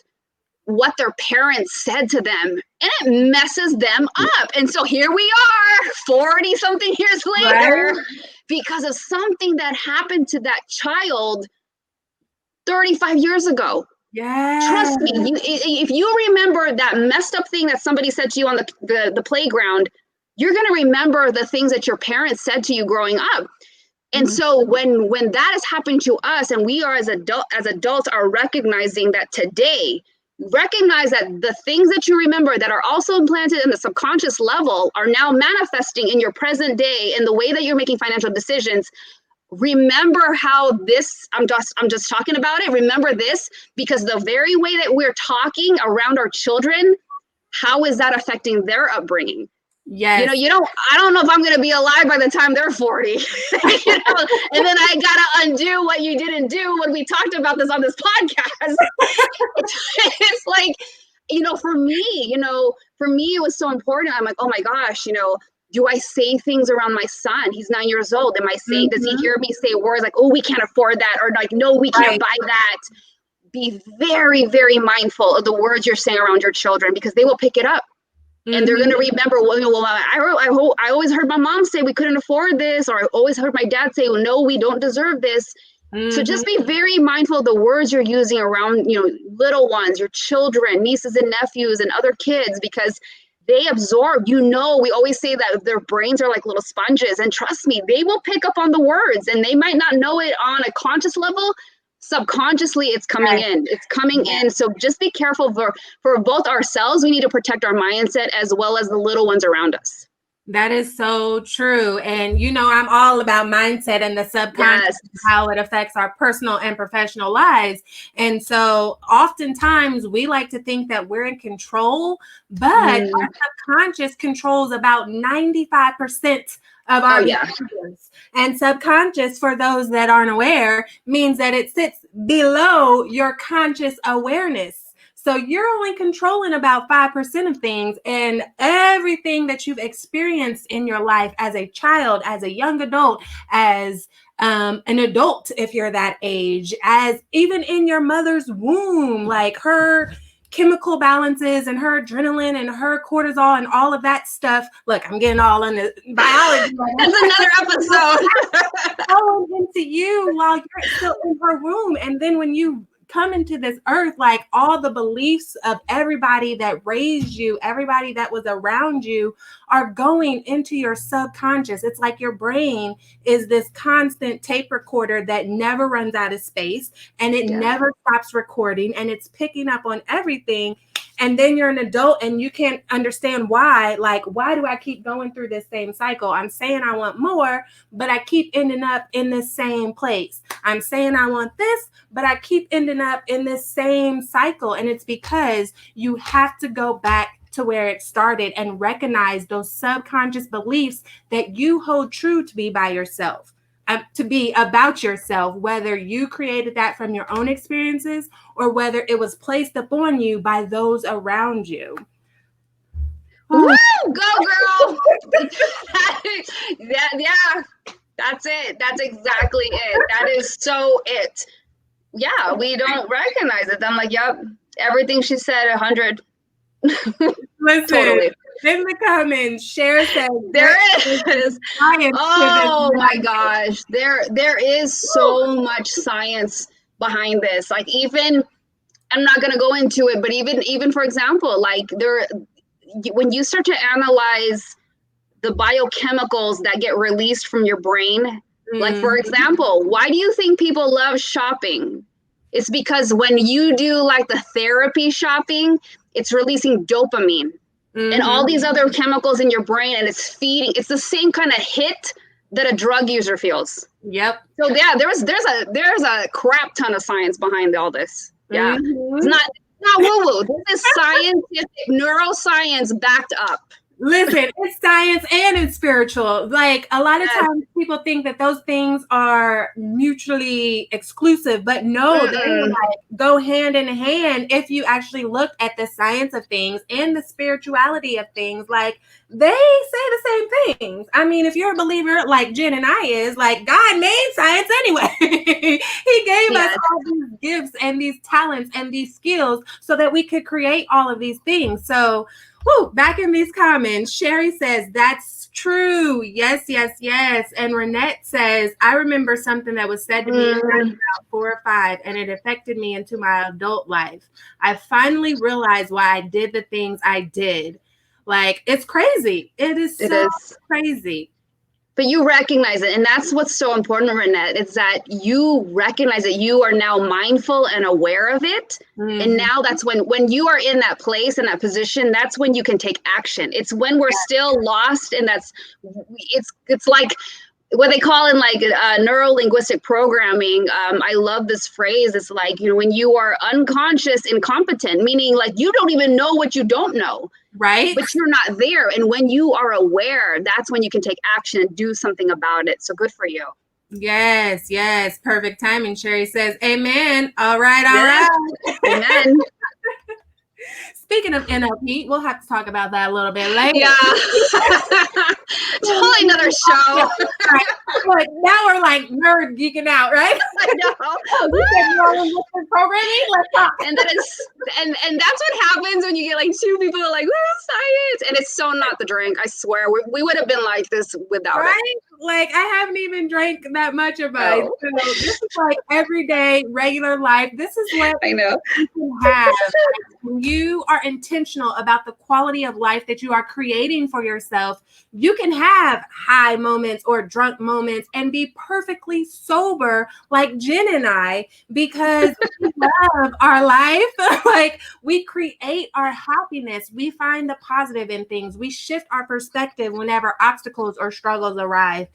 what their parents said to them and it messes them up. And so here we are 40 something years later, right? Because of something that happened to that child 35 years ago. Yeah. Trust me, if you remember that messed up thing that somebody said to you on the playground, you're going to remember the things that your parents said to you growing up. And so when that is happening to us and we are as adults are recognizing that today, recognize that the things that you remember that are also implanted in the subconscious level are now manifesting in your present day in the way that you're making financial decisions. Remember how this, I'm just talking about it. Remember this, because the very way that we're talking around our children, how is that affecting their upbringing? Yes. I don't know if I'm going to be alive by the time they're 40, and then I got to undo what you didn't do when we talked about this on this podcast. It's like, for me, it was so important. I'm like, oh my gosh, do I say things around my son? He's 9 years old. Am I saying, does he hear me say words like, oh, we can't afford that? Or like, no, we can't buy that. Be very, very mindful of the words you're saying around your children because they will pick it up. And they're going to remember, I always heard my mom say we couldn't afford this, or I always heard my dad say, well, no, we don't deserve this. So just be very mindful of the words you're using around, little ones, your children, nieces and nephews and other kids, because they absorb, we always say that their brains are like little sponges. And trust me, they will pick up on the words and they might not know it on a conscious level. Subconsciously it's coming in. It's coming in. So just be careful for both ourselves. We need to protect our mindset as well as the little ones around us. That is so true. And I'm all about mindset and the subconscious, how it affects our personal and professional lives. And so oftentimes we like to think that we're in control, but our subconscious controls about 95% of our behaviors. And subconscious, for those that aren't aware, means that it sits below your conscious awareness. So you're only controlling about 5% of things, and everything that you've experienced in your life as a child, as a young adult, as an adult, if you're that age, as even in your mother's womb, like her chemical balances and her adrenaline and her cortisol and all of that stuff. Look, I'm getting all into biology. That's another episode. Going into you while you're still in her womb. And then when you come into this earth, like all the beliefs of everybody that raised you, everybody that was around you are going into your subconscious. It's like your brain is this constant tape recorder that never runs out of space and it never stops recording and it's picking up on everything. And then you're an adult and you can't understand why. Like, why do I keep going through this same cycle? I'm saying I want more, but I keep ending up in the same place. I'm saying I want this, but I keep ending up in this same cycle. And it's because you have to go back to where it started and recognize those subconscious beliefs that you hold true to be by yourself. To be about yourself, whether you created that from your own experiences or whether it was placed upon you by those around you. Woo! Go, girl! Yeah, that's it. That's exactly it. That is so it. Yeah, we don't recognize it. I'm like, yep, everything she said, 100. Listen. Totally. In the comments, Cher said there is. Oh my gosh, there is so much science behind this. Like even, I'm not going to go into it, but even for example, like when you start to analyze the biochemicals that get released from your brain, like for example, why do you think people love shopping? It's because when you do like the therapy shopping, it's releasing dopamine. And all these other chemicals in your brain, and it's the same kind of hit that a drug user feels. Yep. So yeah, there's a crap ton of science behind all this. Yeah. It's not woo-woo. This is scientific neuroscience backed up. Listen, it's science and it's spiritual. Like a lot of times people think that those things are mutually exclusive, but no, they like go hand in hand if you actually look at the science of things and the spirituality of things. Like they say the same things. I mean, if you're a believer like Jen and I is, like God made science anyway. He gave us all these gifts and these talents and these skills so that we could create all of these things. So woo, back in these comments, Sherry says, that's true. Yes, yes, yes. And Renette says, I remember something that was said to me when I was about 4 or 5, and it affected me into my adult life. I finally realized why I did the things I did. Like, it's crazy. It is crazy. But you recognize it. And that's what's so important, Renette. It's that you recognize that you are now mindful and aware of it. Mm-hmm. And now that's when you are in that place, in that position, that's when you can take action. It's when we're still lost. And it's like what they call in like neuro-linguistic programming. I love this phrase. It's like, when you are unconscious incompetent, meaning like you don't even know what you don't know. Right. But you're not there. And when you are aware, that's when you can take action and do something about it. So good for you. Yes, yes. Perfect timing. Sherry says, amen. All right, all right. Amen. Speaking of NLP, we'll have to talk about that a little bit later. Yeah. Totally another show. Like, now we're like nerd geeking out, right? I know. Programming. Let's talk. And then and that's what happens when you get like two people are like, where's science? And it's so not the drink. I swear we would have been like this without it. Like I haven't even drank that much of it. So this is like everyday regular life. This is what I know. You can have. When you are intentional about the quality of life that you are creating for yourself, you can have high moments or drunk moments and be perfectly sober like Jen and I, because we love our life. Like we create our happiness. We find the positive in things. We shift our perspective whenever obstacles or struggles arise.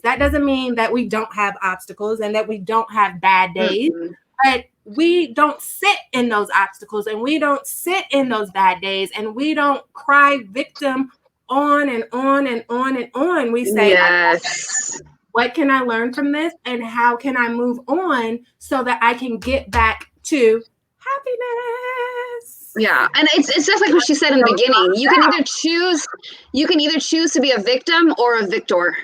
That doesn't mean that we don't have obstacles and that we don't have bad days. Mm-hmm. But we don't sit in those obstacles and we don't sit in those bad days and we don't cry victim on and on and on and on. We say, yes. What can I learn from this and how can I move on so that I can get back to happiness? Yeah. And it's just like what she said in the beginning. You can either choose to be a victim or a victor.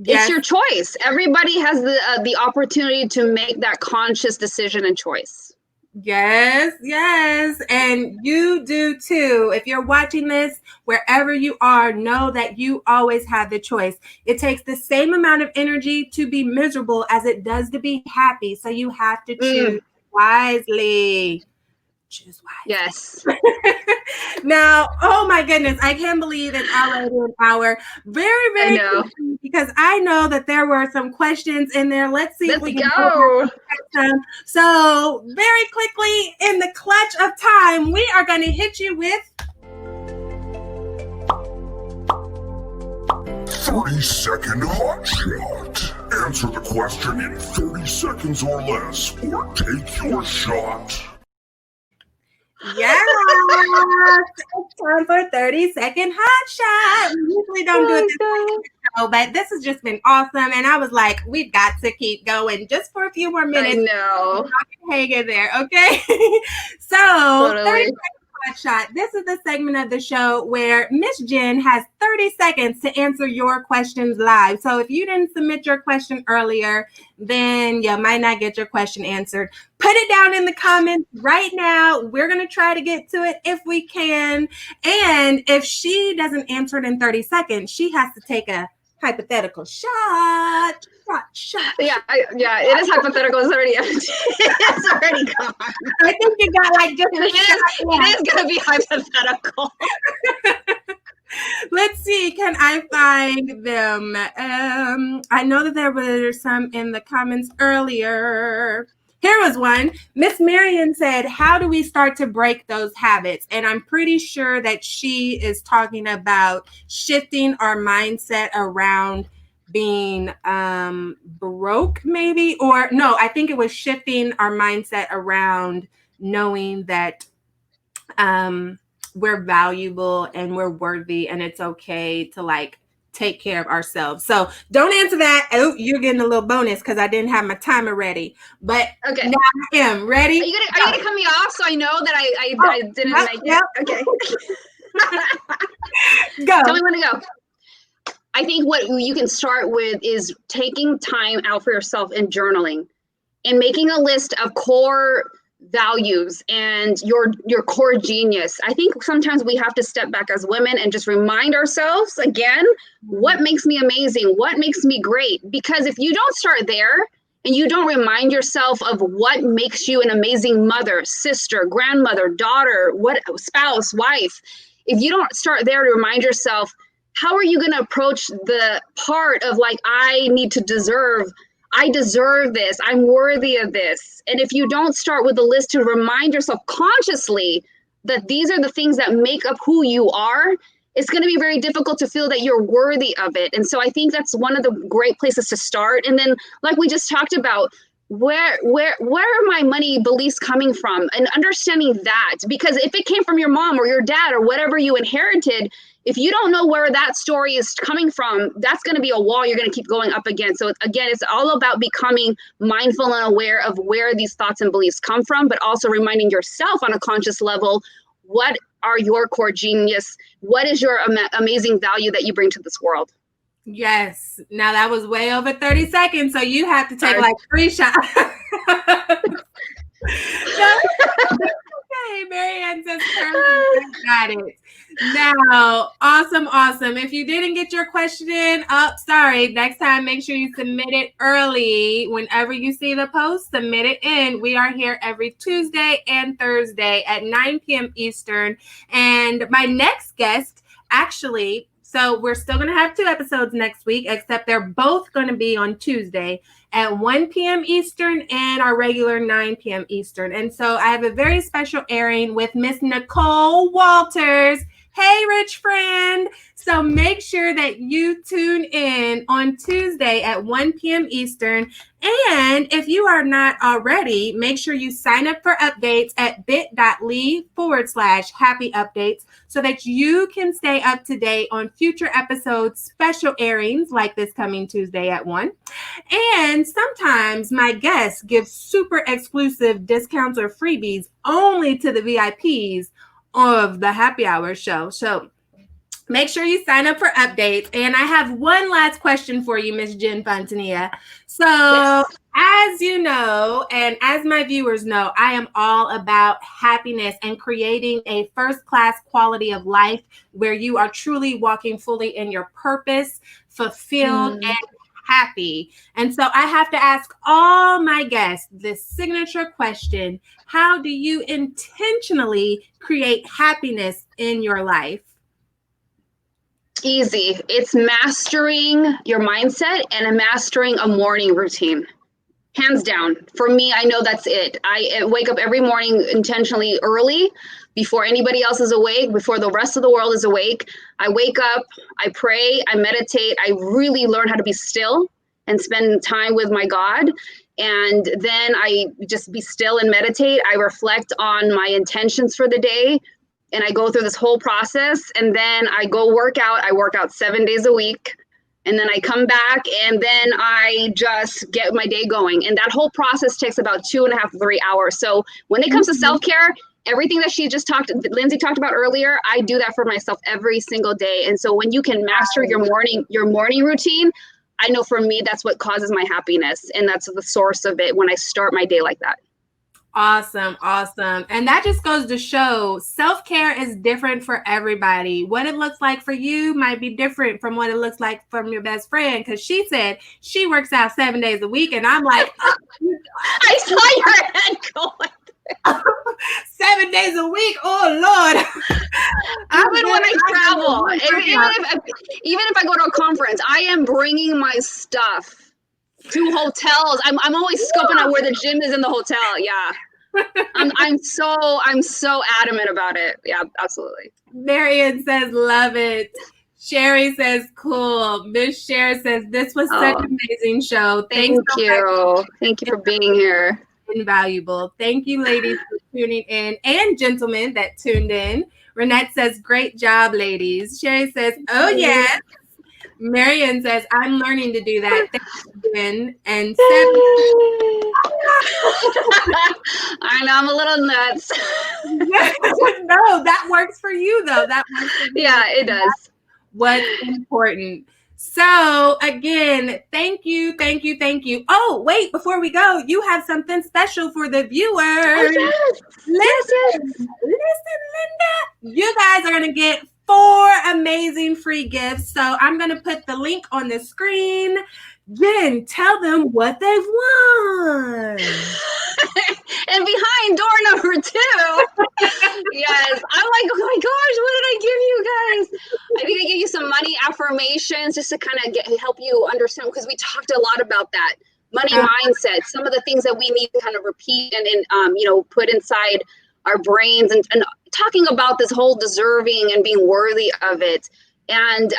Yes. It's your choice. Everybody has the opportunity to make that conscious decision and choice. Yes, yes. And you do too. If you're watching this, wherever you are, know that you always have the choice. It takes the same amount of energy to be miserable as it does to be happy. So you have to choose wisely. Choose wisely. Yes. Now, oh my goodness, I can't believe it's already an hour. Very, very quickly, because I know that there were some questions in there. Let's see if we can go. So very quickly, in the clutch of time, we are going to hit you with 30-second hot shot. Answer the question in 30 seconds or less, or take your shot. Yes, it's time for 30-second hot shot. We usually don't do it this show, but this has just been awesome. And I was like, we've got to keep going just for a few more minutes. I know. Hang in there, okay? So, totally. 30-second hot shot. This is the segment of the show where Miss Jen has 30 seconds to answer your questions live. So if you didn't submit your question earlier, then you might not get your question answered. Put it down in the comments right now. We're going to try to get to it if we can. And if she doesn't answer it in 30 seconds, she has to take a hypothetical shot. Yeah, it is hypothetical. It's already gone. I think you got like just it is going to be hypothetical. Let's see. Can I find them? I know that there were some in the comments earlier. Here was one. Miss Marion said, how do we start to break those habits? And I'm pretty sure that she is talking about shifting our mindset around being broke, maybe, or no, I think it was shifting our mindset around knowing that we're valuable and we're worthy, and it's okay to like take care of ourselves. So don't answer that. Oh, you're getting a little bonus because I didn't have my timer ready. But Okay. now I am ready. Are you gonna cut me off so I know that I didn't make it? Okay. Go. Tell me when to go. I think what you can start with is taking time out for yourself and journaling and making a list of core values and your core genius. I think sometimes we have to step back as women and just remind ourselves again, what makes me amazing? What makes me great? Because if you don't start there and you don't remind yourself of what makes you an amazing mother, sister, grandmother, daughter, what spouse, wife, if you don't start there to remind yourself, how are you going to approach the part of like, I deserve this. I'm worthy of this. And if you don't start with a list to remind yourself consciously that these are the things that make up who you are, it's going to be very difficult to feel that you're worthy of it. And so I think that's one of the great places to start. And then, like we just talked about, where are my money beliefs coming from, and understanding that, because if it came from your mom or your dad or whatever you inherited, if you don't know where that story is coming from, that's going to be a wall you're going to keep going up against. So again, it's all about becoming mindful and aware of where these thoughts and beliefs come from, but also reminding yourself on a conscious level, what are your core genius? What is your amazing value that you bring to this world? Yes. Now that was way over 30 seconds, so you have to take like 3 shots. Okay, Marianne says perfect. Got it. Now, awesome. If you didn't get your question in, sorry. Next time, make sure you submit it early. Whenever you see the post, submit it in. We are here every Tuesday and Thursday at 9 p.m. Eastern. And my next guest, actually, so we're still going to have 2 episodes next week, except they're both going to be on Tuesday at 1 p.m. Eastern and our regular 9 p.m. Eastern. And so I have a very special airing with Miss Nicole Walters. Hey, rich friend. So make sure that you tune in on Tuesday at 1 p.m. Eastern. And if you are not already, make sure you sign up for updates at bit.ly/happy updates so that you can stay up to date on future episodes, special airings like this coming Tuesday at 1. And sometimes my guests give super exclusive discounts or freebies only to the VIPs of the Happy Hour show. So make sure you sign up for updates. And I have one last question for you, Miss Jen Fontanilla. So yes. As you know, and as my viewers know, I am all about happiness and creating a first-class quality of life where you are truly walking fully in your purpose, fulfilled, and happy. And so I have to ask all my guests this signature question: how do you intentionally create happiness in your life? Easy. It's mastering your mindset and mastering a morning routine. Hands down. For me, I know that's it. I wake up every morning intentionally early, before anybody else is awake, before the rest of the world is awake. I wake up, I pray, I meditate. I really learn how to be still and spend time with my God. And then I just be still and meditate. I reflect on my intentions for the day. And I go through this whole process, and then I go work out. I work out 7 days a week. And then I come back, and then I just get my day going. And that whole process takes about 2.5 to 3 hours. So when it comes to self-care, everything that Lindsey talked about earlier, I do that for myself every single day. And so when you can master your morning routine, I know for me, that's what causes my happiness. And that's the source of it when I start my day like that. Awesome. And that just goes to show self-care is different for everybody. What it looks like for you might be different from what it looks like from your best friend, because she said she works out 7 days a week. And I'm like, I saw your head going. 7 days a week. Oh, Lord. Even when I travel, even if I go to a conference, I am bringing my stuff to hotels. I'm always scoping out where the gym is in the hotel. Yeah. I'm so adamant about it. Yeah, absolutely. Marianne says, love it. Sherry says, cool. Miss Sherry says, this was such an amazing show. Thank you. Thank you for being here. Invaluable. Thank you, ladies, for tuning in, and gentlemen that tuned in. Renette says, great job, ladies. Sherry says, oh, yes. Marion says, I'm learning to do that. Thank you, Jen. And Seven. I know I'm a little nuts. No, that works for you, though. That works for you. Yeah, it does. What's important. So again, thank you. Oh, wait, before we go, you have something special for the viewers. Oh, yes. Listen, Linda. You guys are going to get 4 amazing free gifts. So I'm going to put the link on the screen. Jen, tell them what they've won. And behind door number 2, yes, I'm like, oh my gosh, what did I give you guys? I think I gave you some money affirmations just to kind of help you understand, because we talked a lot about that money mindset, some of the things that we need to kind of repeat and put inside our brains, and talking about this whole deserving and being worthy of it. And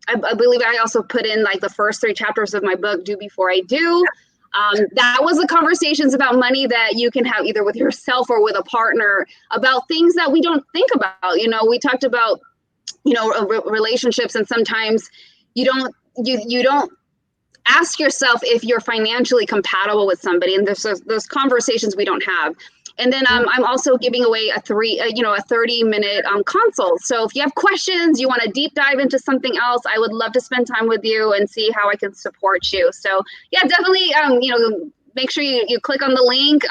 I believe I also put in like the first 3 chapters of my book, Do Before I Do. That was the conversations about money that you can have either with yourself or with a partner, about things that we don't think about. We talked about, relationships, and sometimes you don't ask yourself if you're financially compatible with somebody, and there's those conversations we don't have. And then I'm also giving away a 30-minute consult. So if you have questions, you want to deep dive into something else, I would love to spend time with you and see how I can support you. So yeah, definitely, make sure you click on the link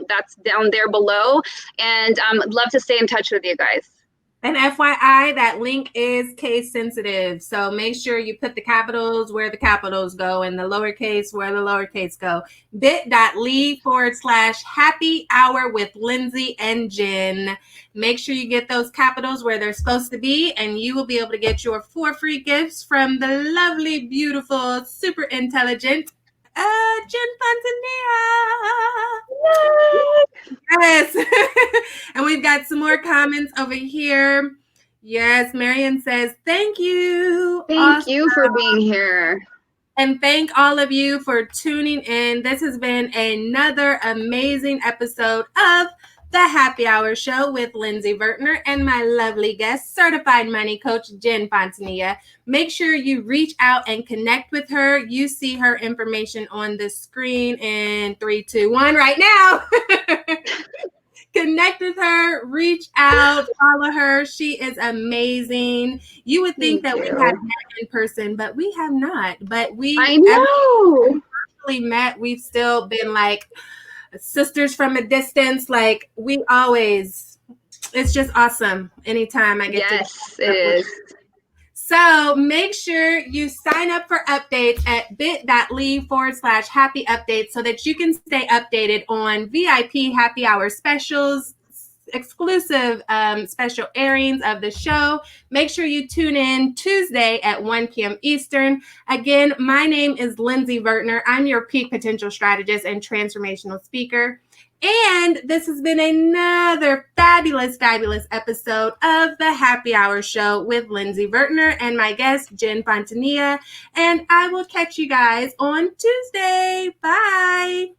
that's down there below, and I'd love to stay in touch with you guys. And FYI, that link is case sensitive. So make sure you put the capitals where the capitals go and the lowercase where the lowercase go. bit.ly/happy hour with Lindsey and Jen. Make sure you get those capitals where they're supposed to be, and you will be able to get your 4 free gifts from the lovely, beautiful, super intelligent Jen Fontanilla. Yes. And we've got some more comments over here. Yes, Marion says, thank you. Thank you for being here. And thank all of you for tuning in. This has been another amazing episode of The Happy Hour Show with Lindsey Vertner and my lovely guest, certified money coach, Jen Fontanilla. Make sure you reach out and connect with her. You see her information on the screen in 3, 2, 1 right now. Connect with her, reach out, follow her. She is amazing. You would think that we had met in person, but we have not. But I know. Actually met. We've still been like sisters from a distance. Like we always, it's just awesome. Anytime I get to. Yes, it is. So make sure you sign up for updates at bit.ly/happy updates so that you can stay updated on VIP happy hour specials, exclusive special airings of the show. Make sure you tune in Tuesday at 1 p.m. Eastern. Again, my name is Lindsey Vertner. I'm your peak potential strategist and transformational speaker. And this has been another fabulous episode of The Happy Hour Show with Lindsey Vertner and my guest, Jen Fontanilla. And I will catch you guys on Tuesday. Bye.